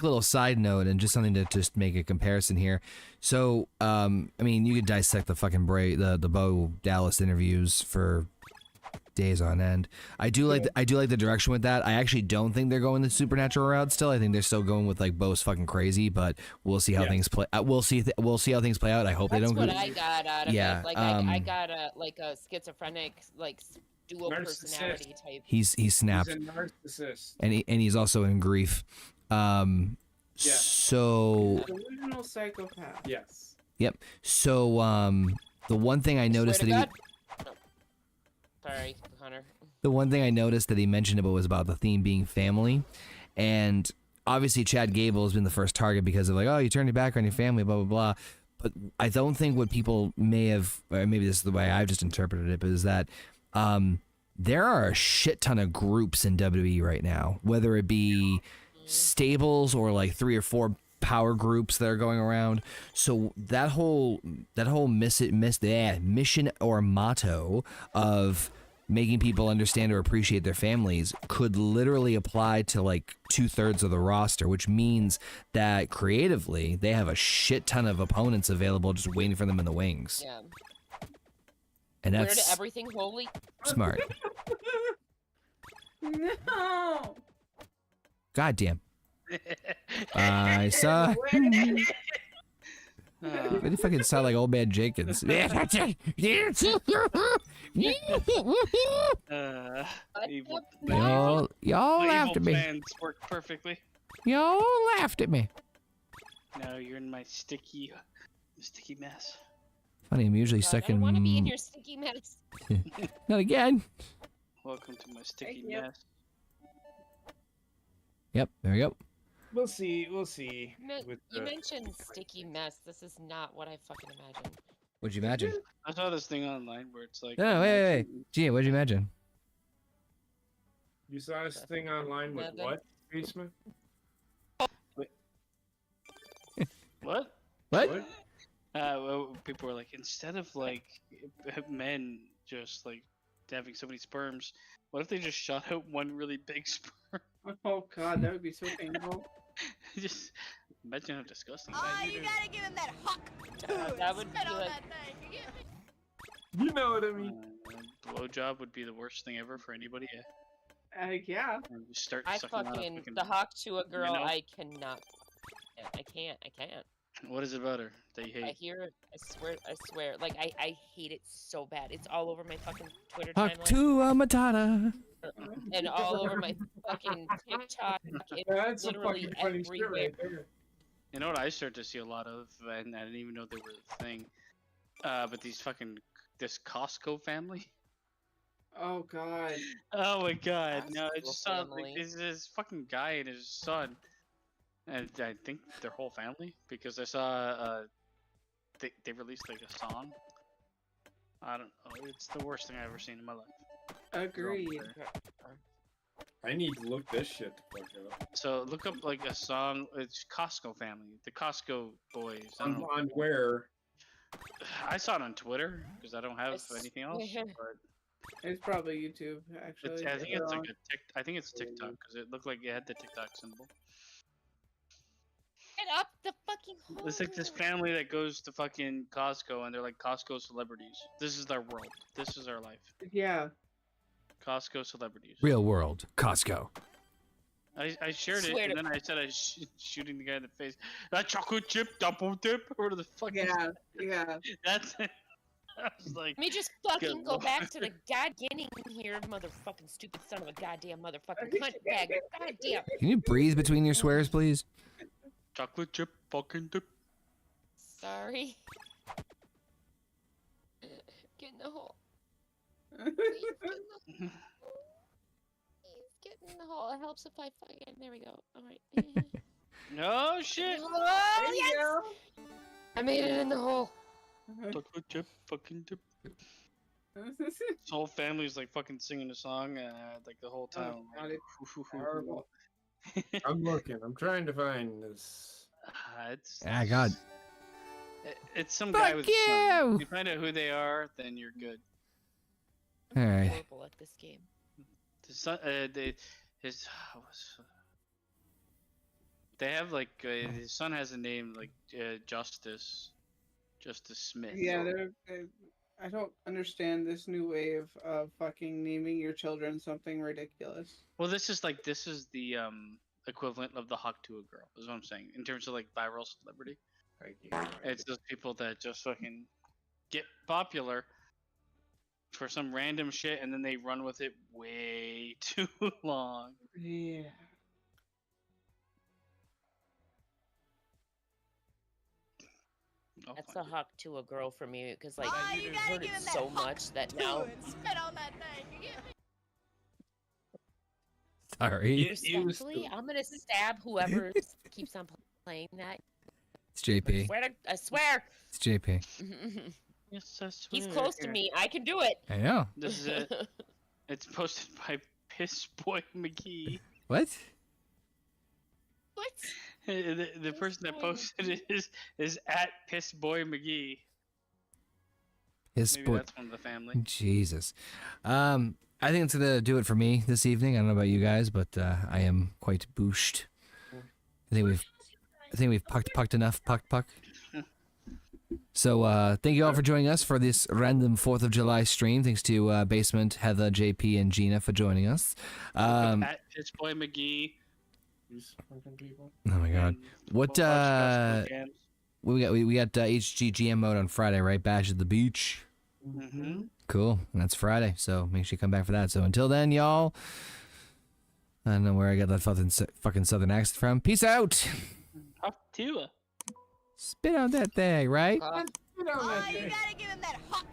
little side note, and just something to just make a comparison here. So, I mean, you could dissect the fucking the Bo Dallas interviews for days on end. I do like the direction with that. I actually don't think they're going the supernatural route still. I think they're still going with like Bo's fucking crazy, but we'll see how things play. We'll see how things play out. I hope That's they don't. what I got out of Yeah, it. Like I got a schizophrenic dual personality type. He's snapped. He's a narcissist. And he's also in grief. So Delusional psychopath. Yes. yep. So the one thing I noticed that Swear to God. No. Sorry, Connor. the one thing I noticed that he mentioned about was about the theme being family, and obviously Chad Gable has been the first target because of like, oh, you turned your back on your family, blah blah blah. But I don't think what people may have, or maybe this is the way I've just interpreted it, but is that there are a shit ton of groups in WWE right now, whether it be stables or like 3 or 4 power groups that are going around. So that whole mission or motto of making people understand or appreciate their families could literally apply to like 2/3 of the roster, which means that creatively they have a shit ton of opponents available just waiting for them in the wings. Yeah. And Where that's to everything holy? smart. No. Goddamn. I saw. They fucking sound like old man Jenkins. Evil. Y'all My laughed evil at me. plans work perfectly. Y'all laughed at me. No, you're in my sticky mess. Funny, I'm usually God, stuck I don't want to be in in. your sticky mess. Not again. Welcome to my sticky you. mess. Yep, there we go. We'll see. We'll see. You mentioned sticky mess. This is not what I fucking imagined. What'd you imagine? I saw this thing online where it's like. No, wait. Gee, what'd you imagine? You saw this thing online with Nothing. what? Basement? What? What? Well, people were like, instead of like men just like having so many sperms, what if they just shot out one really big sperm? Oh god, that would be so painful. Just imagine how disgusting Oh, that you is. gotta give him that huck to that it. would Spit be on like- that thing. You get me? You know what I mean? Blowjob would be the worst thing ever for anybody. Yeah. And just start I sucking on a fucking fucking- the hawk to a girl. know? I cannot. Yeah. I can't. What is it about her that you I hate? hear it. I swear. Like, I hate it so bad. It's all over my fucking Twitter timeline Hakuna Matata. and all over my fucking TikTok. It's That's a literally fucking funny shit everywhere. right there. You know what I start to see a lot of, and I didn't even know they were a thing. But this Costco family. Oh god. Oh my god! No, I Costco just saw like, family. this fucking guy and his son, and I think their whole family because I saw they released like a song. I don't know. It's the worst thing I've ever seen in my life. Agreed. I need to look this shit the fuck up. So look up like a song. It's Costco family, the Costco boys. I don't know. On where? I saw it on Twitter because I don't have anything else. swear. But It's probably YouTube, actually. I think it's like I think it's TikTok because it looked like it had the TikTok symbol. Get up the fucking hole. It's like this family that goes to fucking Costco and they're like Costco celebrities. This is their world. This is their life. Yeah. Costco celebrities. Real world. Costco. I shared it Swear and to- then I said I was shooting the guy in the face. That chocolate chip double dip or whatever the fuck. is- Yeah. Yeah. That's it. I was like, Let me just fucking Good go back to the lord. god beginning here, motherfucking stupid son of a goddamn motherfucking cunt bag. Goddamn. Can you breathe between your swears, please? chocolate chip fucking dip. Sorry. Get in the hole. Please get in the hole. Please get in the hole. It helps if I fucking. There we go. Alright. No shit. Oh, There you yes! go. I made it in the hole. Chocolate chip fucking dip. This whole family's like fucking singing the song like the whole time. Oh, God, it's horrible. I'm looking. I'm trying to find this. It's Ah, God. It's some guy Fuck with a son. you! If you find out who they are, then you're good. I'm Alright. horrible at this game. The son, they have like his son has a name like Justice Smith. Yeah, I don't understand this new way of fucking naming your children something ridiculous. Well, this is the equivalent of the Hawk to a girl. Is what I'm saying in terms of like viral celebrity. It's those people that just fucking get popular for some random shit and then they run with it way too long. Yeah. I'll That's a find it. hawk to a girl for me because like Oh, you I've gotta heard give it him that so hawk much that too now and spit on that thing. You get me? Sorry. respectfully, I'm gonna stab whoever keeps on playing that. It's JP. I swear. It's JP. Yes, I swear. He's close to Here. me. I can do it. I know. This is it. It's posted by Piss Boy McGee. What? What? The Piss person that Boy posted it is at Piss Boy McGee. His Maybe sport. that's one of the family. Jesus. I think it's gonna do it for me this evening. I don't know about you guys, but I am quite booshed. I think we've pucked enough. Puck. So thank you all for joining us for this random 4th of July stream. Thanks to Basement, Heather, JP, and Gina for joining us. At Piss Boy McGee. These fucking people. Oh my God. and What, watch Costco Jams. We got HGGM mode on Friday, right? Bash at the beach. Mm-hmm. Cool. And that's Friday, so make sure you come back for that. So until then, y'all, I don't know where I got that fucking southern accent from. Peace out. Up to Spit on that thing, right? Uh, Get on Oh, that you thing. gotta give him that hawk